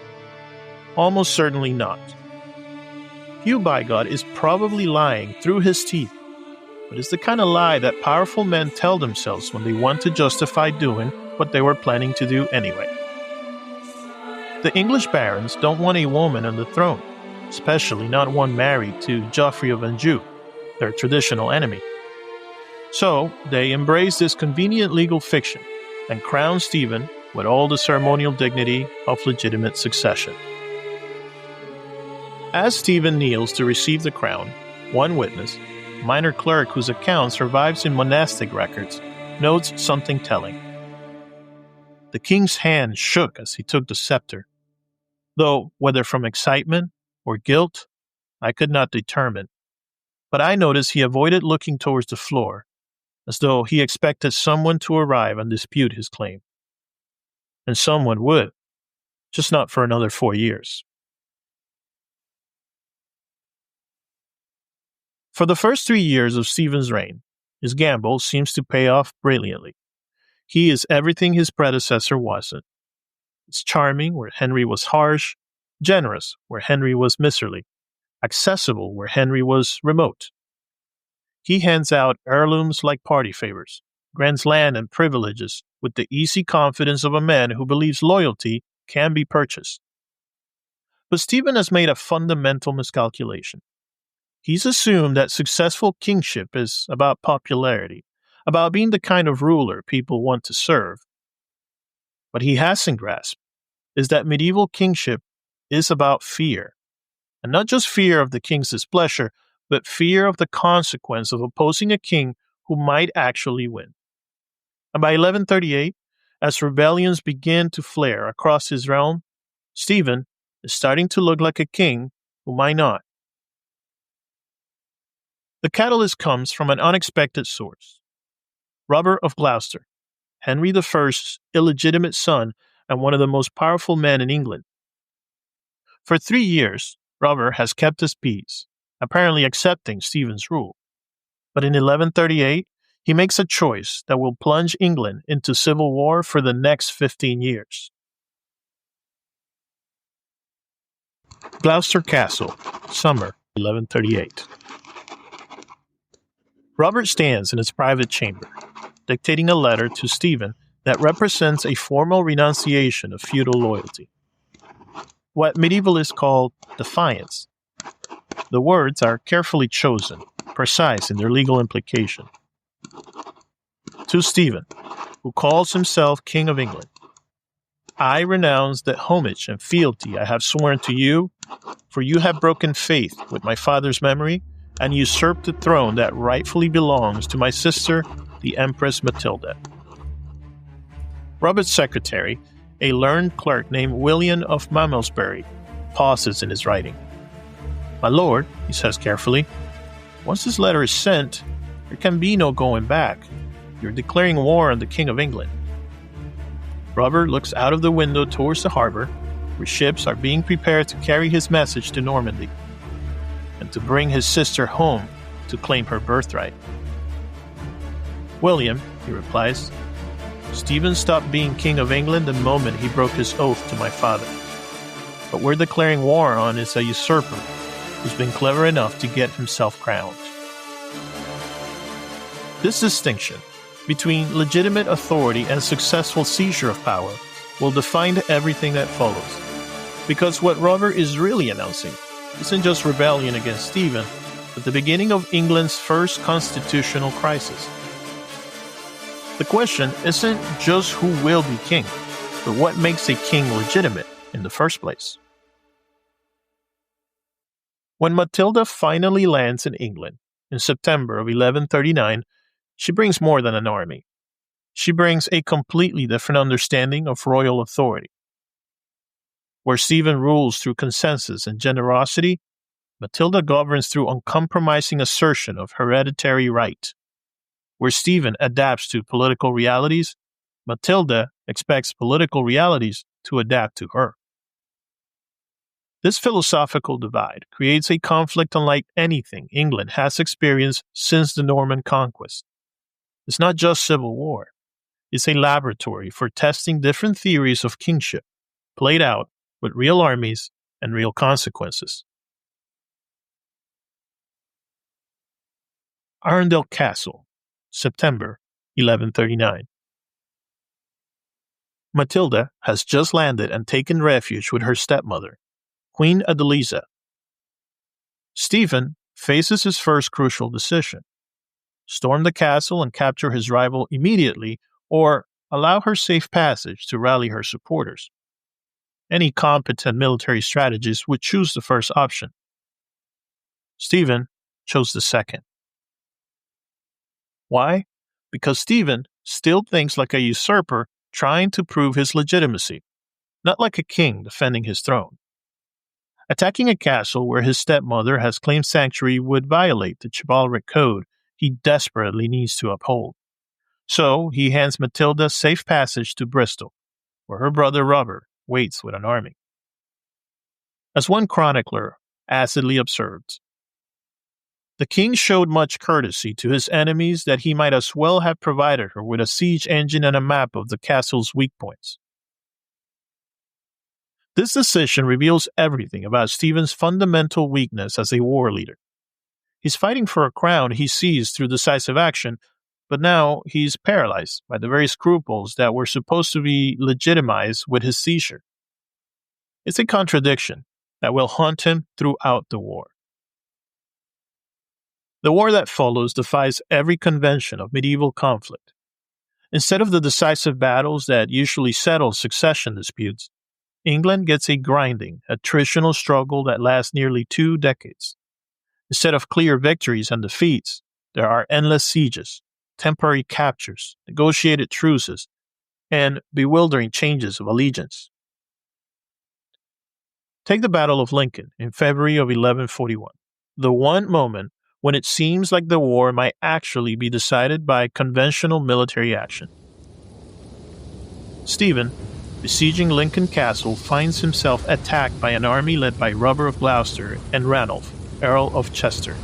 Almost certainly not. Hugh Bigod is probably lying through his teeth, but it's the kind of lie that powerful men tell themselves when they want to justify doing what they were planning to do anyway. The English barons don't want a woman on the throne, especially not one married to Geoffrey of Anjou, their traditional enemy. So they embrace this convenient legal fiction and crown Stephen with all the ceremonial dignity of legitimate succession. As Stephen kneels to receive the crown, one witness, a minor clerk whose account survives in monastic records, notes something telling. The king's hand shook as he took the scepter, though whether from excitement or guilt, I could not determine. But I noticed he avoided looking towards the floor, as though he expected someone to arrive and dispute his claim. And someone would, just not for another 4 years. For the first 3 years of Stephen's reign, his gamble seems to pay off brilliantly. He is everything his predecessor wasn't. It's charming where Henry was harsh, generous where Henry was miserly, accessible where Henry was remote. He hands out heirlooms like party favors, grants land and privileges with the easy confidence of a man who believes loyalty can be purchased. But Stephen has made a fundamental miscalculation. He's assumed that successful kingship is about popularity, about being the kind of ruler people want to serve. What he hasn't grasped is that medieval kingship is about fear, and not just fear of the king's displeasure, but fear of the consequence of opposing a king who might actually win. And by 1138, as rebellions begin to flare across his realm, Stephen is starting to look like a king who might not. The catalyst comes from an unexpected source. Robert of Gloucester, Henry I's illegitimate son and one of the most powerful men in England. For 3 years, Robert has kept his peace, apparently accepting Stephen's rule. But in 1138, he makes a choice that will plunge England into civil war for the next 15 years. Gloucester Castle, summer 1138. Robert stands in his private chamber, dictating a letter to Stephen that represents a formal renunciation of feudal loyalty. What medievalists call defiance. The words are carefully chosen, precise in their legal implication. To Stephen, who calls himself King of England, I renounce the homage and fealty I have sworn to you, for you have broken faith with my father's memory and usurped the throne that rightfully belongs to my sister, the Empress Matilda. Robert's secretary, a learned clerk named William of Malmesbury, pauses in his writing. My lord, he says carefully, once this letter is sent, there can be no going back. You're declaring war on the King of England. Robert looks out of the window towards the harbor, where ships are being prepared to carry his message to Normandy, and to bring his sister home to claim her birthright. William, he replies, Stephen stopped being King of England the moment he broke his oath to my father. But we're declaring war on is a usurper who's been clever enough to get himself crowned. This distinction between legitimate authority and successful seizure of power will define everything that follows. Because what Robert is really announcing isn't just rebellion against Stephen, but the beginning of England's first constitutional crisis. The question isn't just who will be king, but what makes a king legitimate in the first place. When Matilda finally lands in England in September of 1139, she brings more than an army. She brings a completely different understanding of royal authority. Where Stephen rules through consensus and generosity, Matilda governs through uncompromising assertion of hereditary right. Where Stephen adapts to political realities, Matilda expects political realities to adapt to her. This philosophical divide creates a conflict unlike anything England has experienced since the Norman conquest. It's not just civil war. It's a laboratory for testing different theories of kingship, played out with real armies and real consequences. Arundel Castle, September 1139. Matilda has just landed and taken refuge with her stepmother, Queen Adeliza. Stephen faces his first crucial decision: storm the castle and capture his rival immediately, or allow her safe passage to rally her supporters. Any competent military strategist would choose the first option. Stephen chose the second. Why? Because Stephen still thinks like a usurper trying to prove his legitimacy, not like a king defending his throne. Attacking a castle where his stepmother has claimed sanctuary would violate the chivalric code he desperately needs to uphold. So he hands Matilda safe passage to Bristol, where her brother Robert waits with an army. As one chronicler acidly observed, the king showed much courtesy to his enemies that he might as well have provided her with a siege engine and a map of the castle's weak points. This decision reveals everything about Stephen's fundamental weakness as a war leader. He's fighting for a crown he seized through decisive action, but now he's paralyzed by the very scruples that were supposed to be legitimized with his seizure. It's a contradiction that will haunt him throughout the war. The war that follows defies every convention of medieval conflict. Instead of the decisive battles that usually settle succession disputes, England gets a grinding, attritional struggle that lasts nearly 2 decades. Instead of clear victories and defeats, there are endless sieges, temporary captures, negotiated truces, and bewildering changes of allegiance. Take the Battle of Lincoln in February of 1141, the one moment when it seems like the war might actually be decided by conventional military action. Stephen, besieging Lincoln Castle, finds himself attacked by an army led by Robert of Gloucester and Ranulph, Earl of Chester.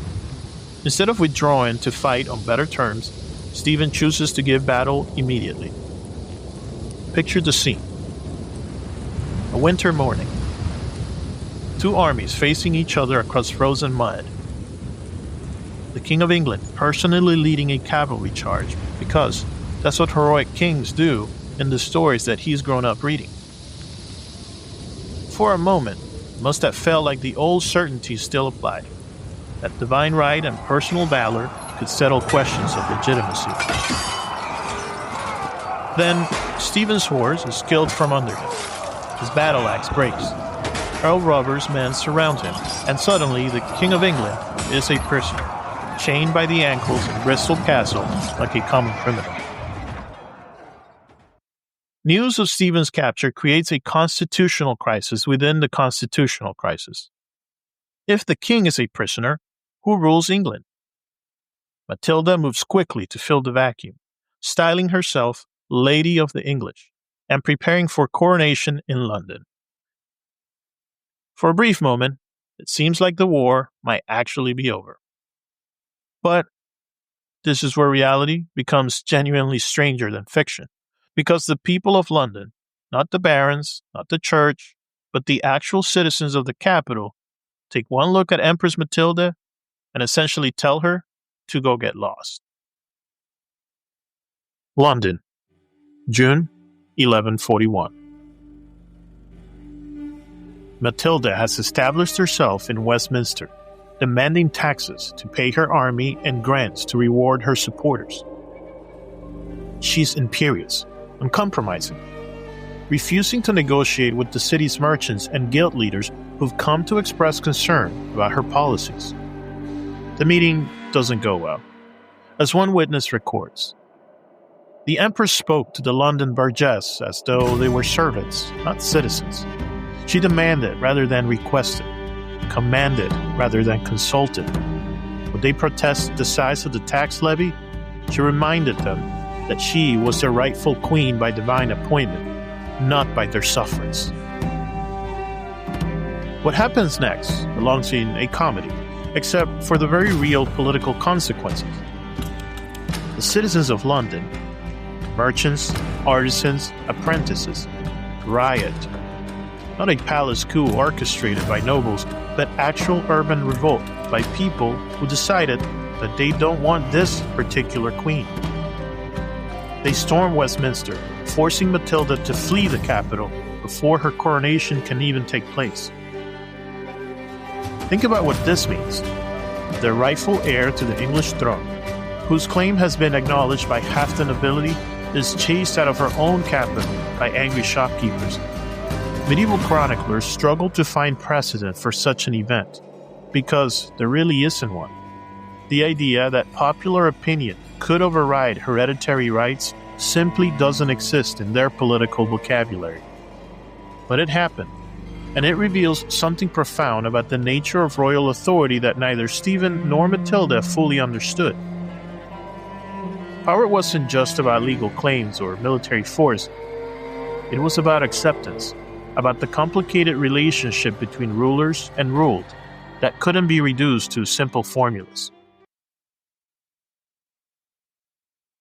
Instead of withdrawing to fight on better terms, Stephen chooses to give battle immediately. Picture the scene. A winter morning. 2 armies facing each other across frozen mud. The King of England personally leading a cavalry charge because that's what heroic kings do in the stories that he's grown up reading. For a moment, it must have felt like the old certainties still applied, that divine right and personal valor could settle questions of legitimacy. Then, Stephen's horse is killed from under him. His battle axe breaks. Earl Robert's men surround him, and suddenly the King of England is a prisoner, chained by the ankles in Bristol Castle like a common criminal. News of Stephen's capture creates a constitutional crisis within the constitutional crisis. If the king is a prisoner, who rules England? Matilda moves quickly to fill the vacuum, styling herself Lady of the English and preparing for coronation in London. For a brief moment, it seems like the war might actually be over. But this is where reality becomes genuinely stranger than fiction, because the people of London, not the barons, not the church, but the actual citizens of the capital, take one look at Empress Matilda and essentially tell her to go get lost. London, June 1141. Matilda has established herself in Westminster, demanding taxes to pay her army and grants to reward her supporters. She's imperious, uncompromising, refusing to negotiate with the city's merchants and guild leaders who've come to express concern about her policies. The meeting doesn't go well. As one witness records, the Empress spoke to the London burgess as though they were servants, not citizens. She demanded rather than requested, commanded rather than consulted. Would they protest the size of the tax levy? She reminded them that she was their rightful queen by divine appointment, not by their sufferance. What happens next belongs in a comedy, except for the very real political consequences. The citizens of London, merchants, artisans, apprentices, riot. Not a palace coup orchestrated by nobles, but actual urban revolt by people who decided that they don't want this particular queen. They storm Westminster, forcing Matilda to flee the capital before her coronation can even take place. Think about what this means. The rightful heir to the English throne, whose claim has been acknowledged by half the nobility, is chased out of her own capital by angry shopkeepers. Medieval chroniclers struggle to find precedent for such an event, because there really isn't one. The idea that popular opinion could override hereditary rights simply doesn't exist in their political vocabulary. But it happened, and it reveals something profound about the nature of royal authority that neither Stephen nor Matilda fully understood. Power wasn't just about legal claims or military force. It was about acceptance, about the complicated relationship between rulers and ruled that couldn't be reduced to simple formulas.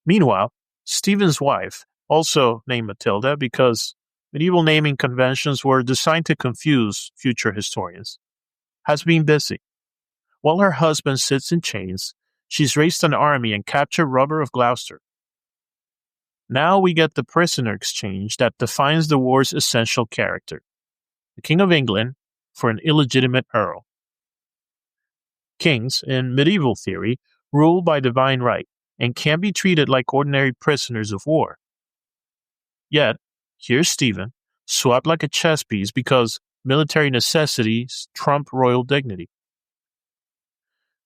Meanwhile, Stephen's wife, also named Matilda because medieval naming conventions were designed to confuse future historians, has been busy. While her husband sits in chains, she's raised an army and captured Robert of Gloucester. Now we get the prisoner exchange that defines the war's essential character: the King of England for an illegitimate earl. Kings, in medieval theory, rule by divine right and can be treated like ordinary prisoners of war. Yet, here's Stephen, swapped like a chess piece because military necessities trump royal dignity.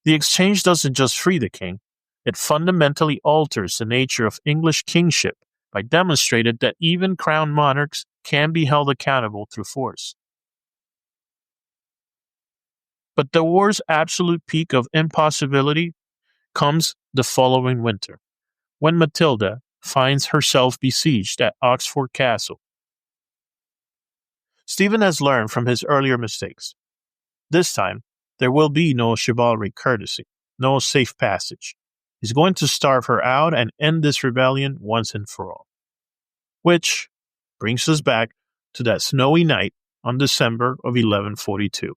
The exchange doesn't just free the king, it fundamentally alters the nature of English kingship by demonstrating that even crowned monarchs can be held accountable through force. But the war's absolute peak of impossibility comes the following winter, when Matilda finds herself besieged at Oxford Castle. Stephen has learned from his earlier mistakes. This time, there will be no chivalric courtesy, no safe passage. He's going to starve her out and end this rebellion once and for all. Which brings us back to that snowy night on December of 1142.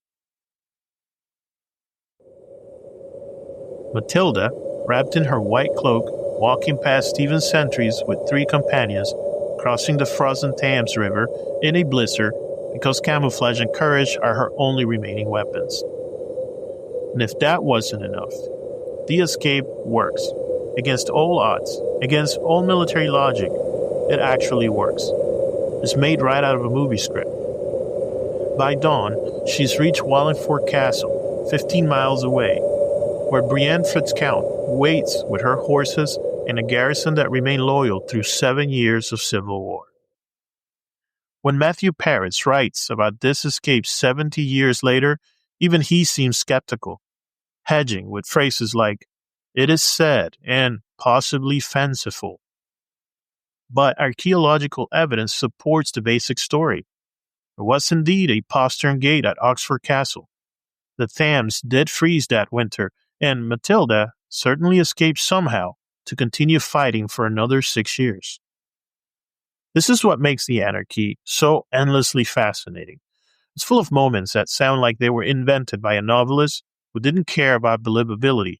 Matilda, wrapped in her white cloak, walking past Stephen's sentries with 3 companions, crossing the frozen Thames River in a blizzard because camouflage and courage are her only remaining weapons. And if that wasn't enough, the escape works. Against all odds, against all military logic, it actually works. It's made right out of a movie script. By dawn, she's reached Wallingford Castle, 15 miles away, where Brienne Fitzcount waits with her horses and a garrison that remained loyal through 7 years of civil war. When Matthew Paris writes about this escape 70 years later, even he seems skeptical, hedging with phrases like, "It is said," and "possibly fanciful." But archaeological evidence supports the basic story. There was indeed a postern gate at Oxford Castle. The Thames did freeze that winter, and Matilda certainly escaped somehow to continue fighting for another 6 years. This is what makes the Anarchy so endlessly fascinating. It's full of moments that sound like they were invented by a novelist who didn't care about believability.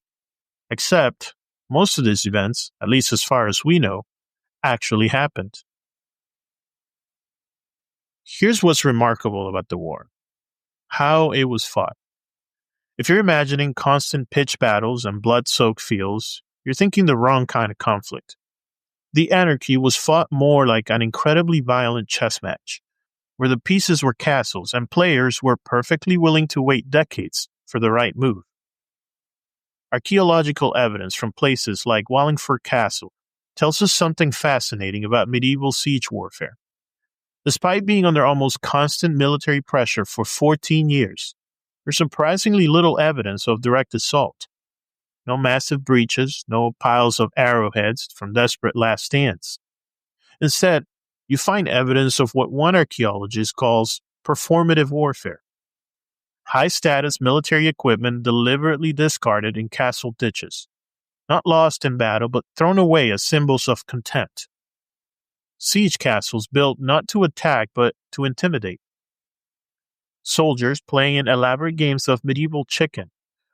Except, most of these events, at least as far as we know, actually happened. Here's what's remarkable about the war: how it was fought. If you're imagining constant pitched battles and blood-soaked fields, you're thinking the wrong kind of conflict. The Anarchy was fought more like an incredibly violent chess match, where the pieces were castles and players were perfectly willing to wait decades for the right move. Archaeological evidence from places like Wallingford Castle tells us something fascinating about medieval siege warfare. Despite being under almost constant military pressure for 14 years, there's surprisingly little evidence of direct assault. No massive breaches, no piles of arrowheads from desperate last stands. Instead, you find evidence of what one archaeologist calls performative warfare. High-status military equipment deliberately discarded in castle ditches, not lost in battle but thrown away as symbols of contempt. Siege castles built not to attack but to intimidate. Soldiers playing in elaborate games of medieval chicken,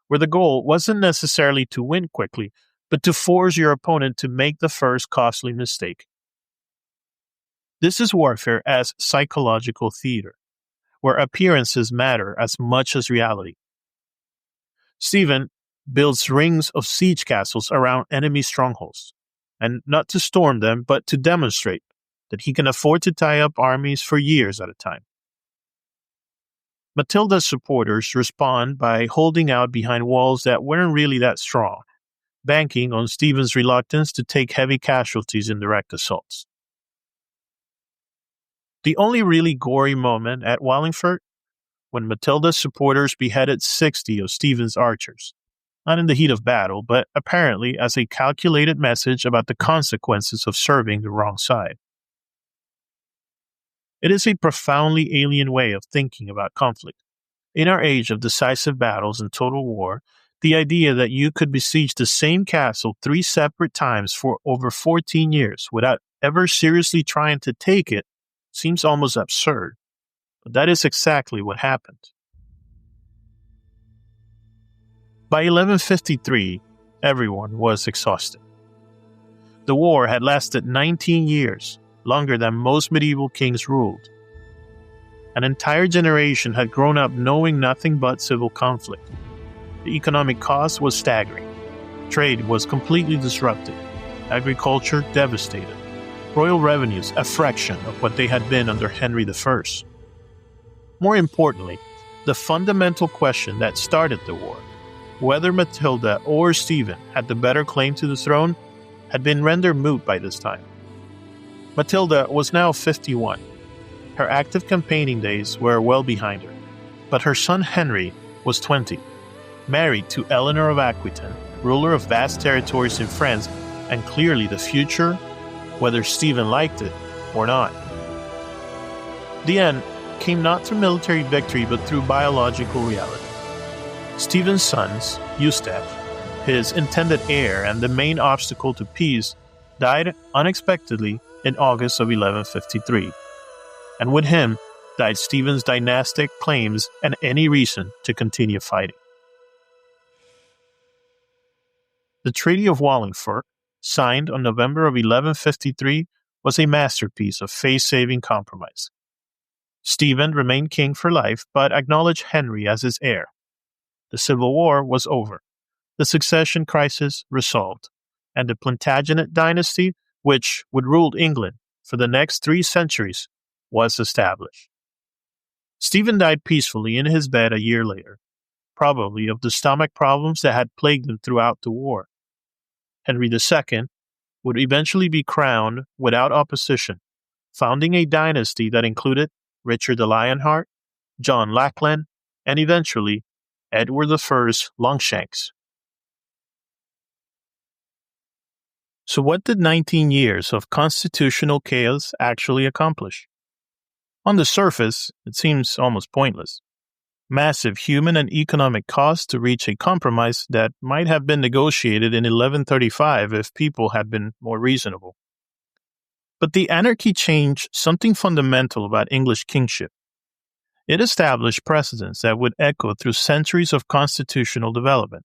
where the goal wasn't necessarily to win quickly, but to force your opponent to make the first costly mistake. This is warfare as psychological theater, where appearances matter as much as reality. Stephen builds rings of siege castles around enemy strongholds, and not to storm them, but to demonstrate that he can afford to tie up armies for years at a time. Matilda's supporters respond by holding out behind walls that weren't really that strong, banking on Stephen's reluctance to take heavy casualties in direct assaults. The only really gory moment at Wallingford, when Matilda's supporters beheaded 60 of Stephen's archers, not in the heat of battle, but apparently as a calculated message about the consequences of serving the wrong side. It is a profoundly alien way of thinking about conflict. In our age of decisive battles and total war, the idea that you could besiege the same castle 3 separate times for over 14 years without ever seriously trying to take it seems almost absurd. But that is exactly what happened. By 1153, everyone was exhausted. The war had lasted 19 years, longer than most medieval kings ruled. An entire generation had grown up knowing nothing but civil conflict. The economic cost was staggering. Trade was completely disrupted. Agriculture devastated. Royal revenues a fraction of what they had been under Henry I. More importantly, the fundamental question that started the war, whether Matilda or Stephen had the better claim to the throne, had been rendered moot by this time. Matilda was now 51. Her active campaigning days were well behind her, but her son Henry was 20, married to Eleanor of Aquitaine, ruler of vast territories in France, and clearly the future, whether Stephen liked it or not. The end came not through military victory but through biological reality. Stephen's sons, Eustache, his intended heir and the main obstacle to peace, died unexpectedly in August of 1153. And with him died Stephen's dynastic claims and any reason to continue fighting. The Treaty of Wallingford, signed on November of 1153, was a masterpiece of face-saving compromise. Stephen remained king for life, but acknowledged Henry as his heir. The Civil War was over, the succession crisis resolved, and the Plantagenet dynasty, which would rule England for the next 3 centuries, was established. Stephen died peacefully in his bed a year later, probably of the stomach problems that had plagued him throughout the war. Henry II would eventually be crowned without opposition, founding a dynasty that included Richard the Lionheart, John Lackland, and eventually Edward I Longshanks. So what did 19 years of constitutional chaos actually accomplish? On the surface, it seems almost pointless. Massive human and economic costs to reach a compromise that might have been negotiated in 1135 if people had been more reasonable. But the Anarchy changed something fundamental about English kingship. It established precedents that would echo through centuries of constitutional development.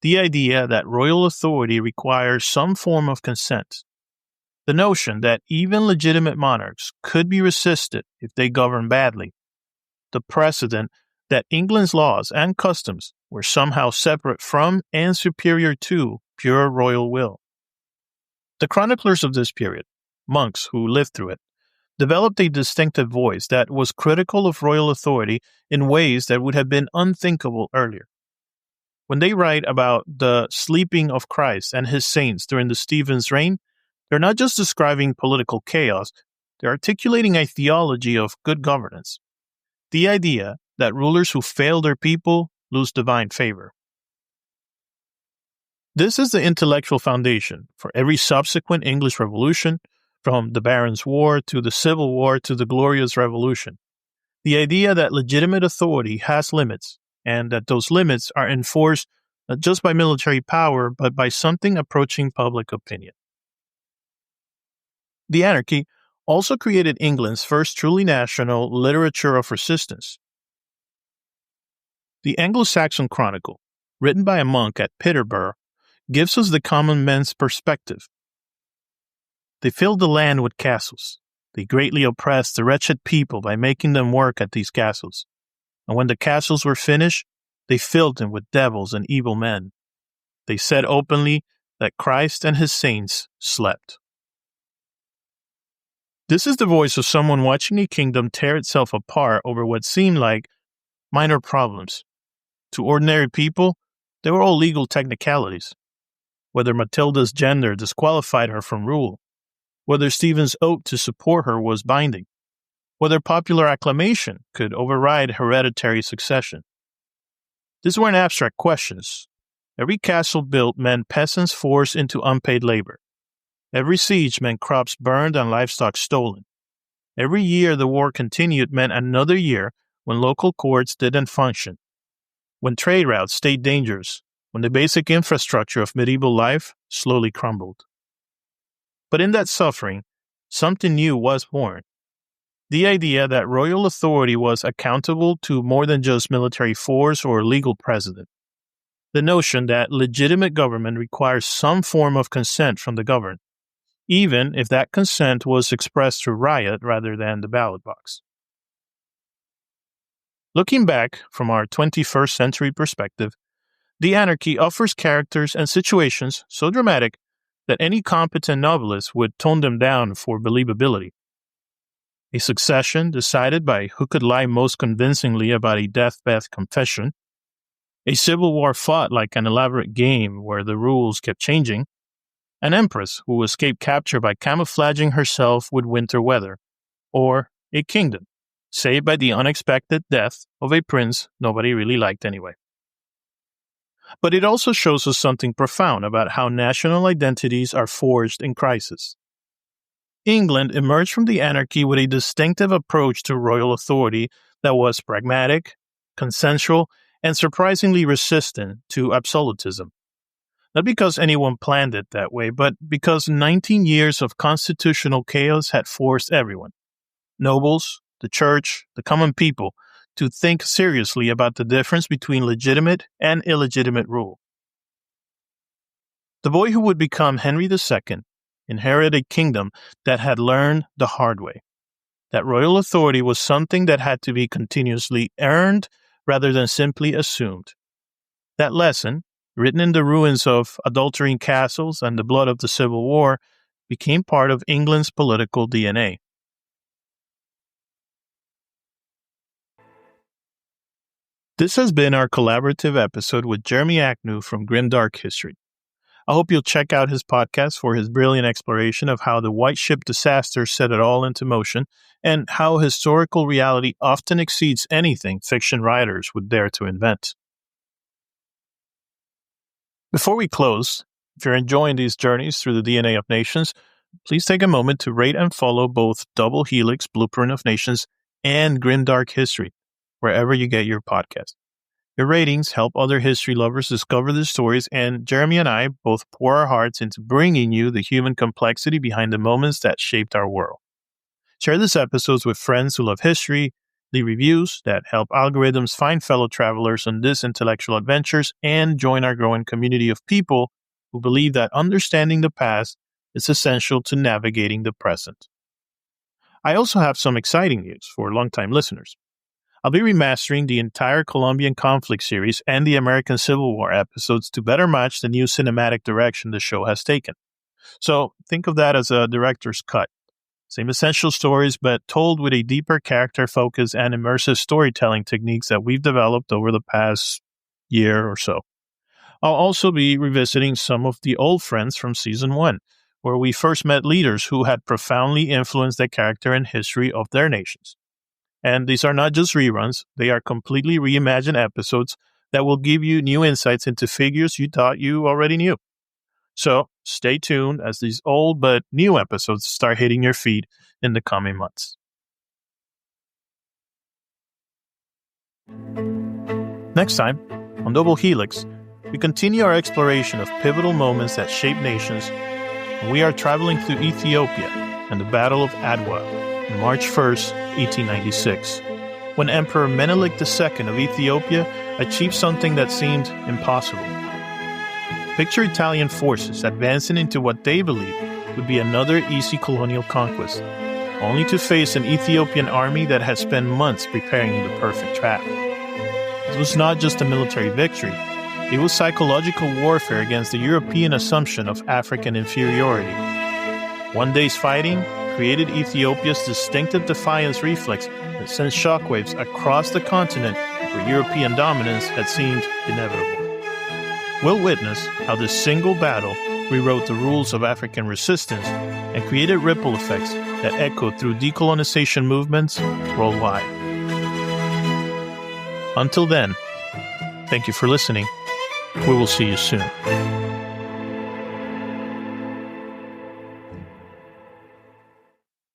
The idea that royal authority requires some form of consent. The notion that even legitimate monarchs could be resisted if they govern badly. The precedent that England's laws and customs were somehow separate from and superior to pure royal will. The chroniclers of this period, monks who lived through it, developed a distinctive voice that was critical of royal authority in ways that would have been unthinkable earlier. When they write about the sleeping of Christ and his saints during the Stephen's reign, they're not just describing political chaos, they're articulating a theology of good governance. The idea that rulers who fail their people lose divine favor. This is the intellectual foundation for every subsequent English revolution, from the Barons' War to the Civil War to the Glorious Revolution. The idea that legitimate authority has limits, and that those limits are enforced not just by military power, but by something approaching public opinion. The Anarchy also created England's first truly national literature of resistance. The Anglo-Saxon Chronicle, written by a monk at Peterborough, gives us the common man's perspective. They filled the land with castles. They greatly oppressed the wretched people by making them work at these castles. And when the castles were finished, they filled them with devils and evil men. They said openly that Christ and his saints slept. This is the voice of someone watching a kingdom tear itself apart over what seemed like minor problems. To ordinary people, they were all legal technicalities. Whether Matilda's gender disqualified her from rule, whether Stephen's oath to support her was binding, whether popular acclamation could override hereditary succession. These weren't abstract questions. Every castle built meant peasants forced into unpaid labor. Every siege meant crops burned and livestock stolen. Every year the war continued meant another year when local courts didn't function, when trade routes stayed dangerous, when the basic infrastructure of medieval life slowly crumbled. But in that suffering, something new was born. The idea that royal authority was accountable to more than just military force or legal precedent. The notion that legitimate government requires some form of consent from the governed, even if that consent was expressed through riot rather than the ballot box. Looking back from our 21st century perspective, the Anarchy offers characters and situations so dramatic that any competent novelist would tone them down for believability. A succession decided by who could lie most convincingly about a deathbed confession, a civil war fought like an elaborate game where the rules kept changing, an empress who escaped capture by camouflaging herself with winter weather, or a kingdom saved by the unexpected death of a prince nobody really liked anyway. But it also shows us something profound about how national identities are forged in crisis. England emerged from the Anarchy with a distinctive approach to royal authority that was pragmatic, consensual, and surprisingly resistant to absolutism. Not because anyone planned it that way, but because 19 years of constitutional chaos had forced everyone, nobles, the church, the common people, to think seriously about the difference between legitimate and illegitimate rule. The boy who would become Henry II inherited a kingdom that had learned the hard way, that royal authority was something that had to be continuously earned rather than simply assumed. That lesson, written in the ruins of adulterine castles and the blood of the Civil War, became part of England's political DNA. This has been our collaborative episode with Jeremy Agnew from Grimdark History. I hope you'll check out his podcast for his brilliant exploration of how the White Ship disaster set it all into motion and how historical reality often exceeds anything fiction writers would dare to invent. Before we close, if you're enjoying these journeys through the DNA of Nations, please take a moment to rate and follow both Double Helix, Blueprint of Nations, and Grimdark History, wherever you get your podcast. Your ratings help other history lovers discover the stories, and Jeremy and I both pour our hearts into bringing you the human complexity behind the moments that shaped our world. Share these episodes with friends who love history, leave reviews that help algorithms find fellow travelers on these intellectual adventures, and join our growing community of people who believe that understanding the past is essential to navigating the present. I also have some exciting news for longtime listeners. I'll be remastering the entire Colombian conflict series and the American Civil War episodes to better match the new cinematic direction the show has taken. So think of that as a director's cut. Same essential stories, but told with a deeper character focus and immersive storytelling techniques that we've developed over the past year or so. I'll also be revisiting some of the old friends from Season 1, where we first met leaders who had profoundly influenced the character and history of their nations. And these are not just reruns, they are completely reimagined episodes that will give you new insights into figures you thought you already knew. So stay tuned as these old but new episodes start hitting your feed in the coming months. Next time, on Double Helix, we continue our exploration of pivotal moments that shape nations, and we are traveling through Ethiopia and the Battle of Adwa on March 1st, 1896, when Emperor Menelik II of Ethiopia achieved something that seemed impossible. Picture Italian forces advancing into what they believed would be another easy colonial conquest, only to face an Ethiopian army that had spent months preparing the perfect trap. It was not just a military victory, it was psychological warfare against the European assumption of African inferiority. One day's fighting created Ethiopia's distinctive defiance reflex that sent shockwaves across the continent where European dominance had seemed inevitable. We'll witness how this single battle rewrote the rules of African resistance and created ripple effects that echoed through decolonization movements worldwide. Until then, thank you for listening. We will see you soon.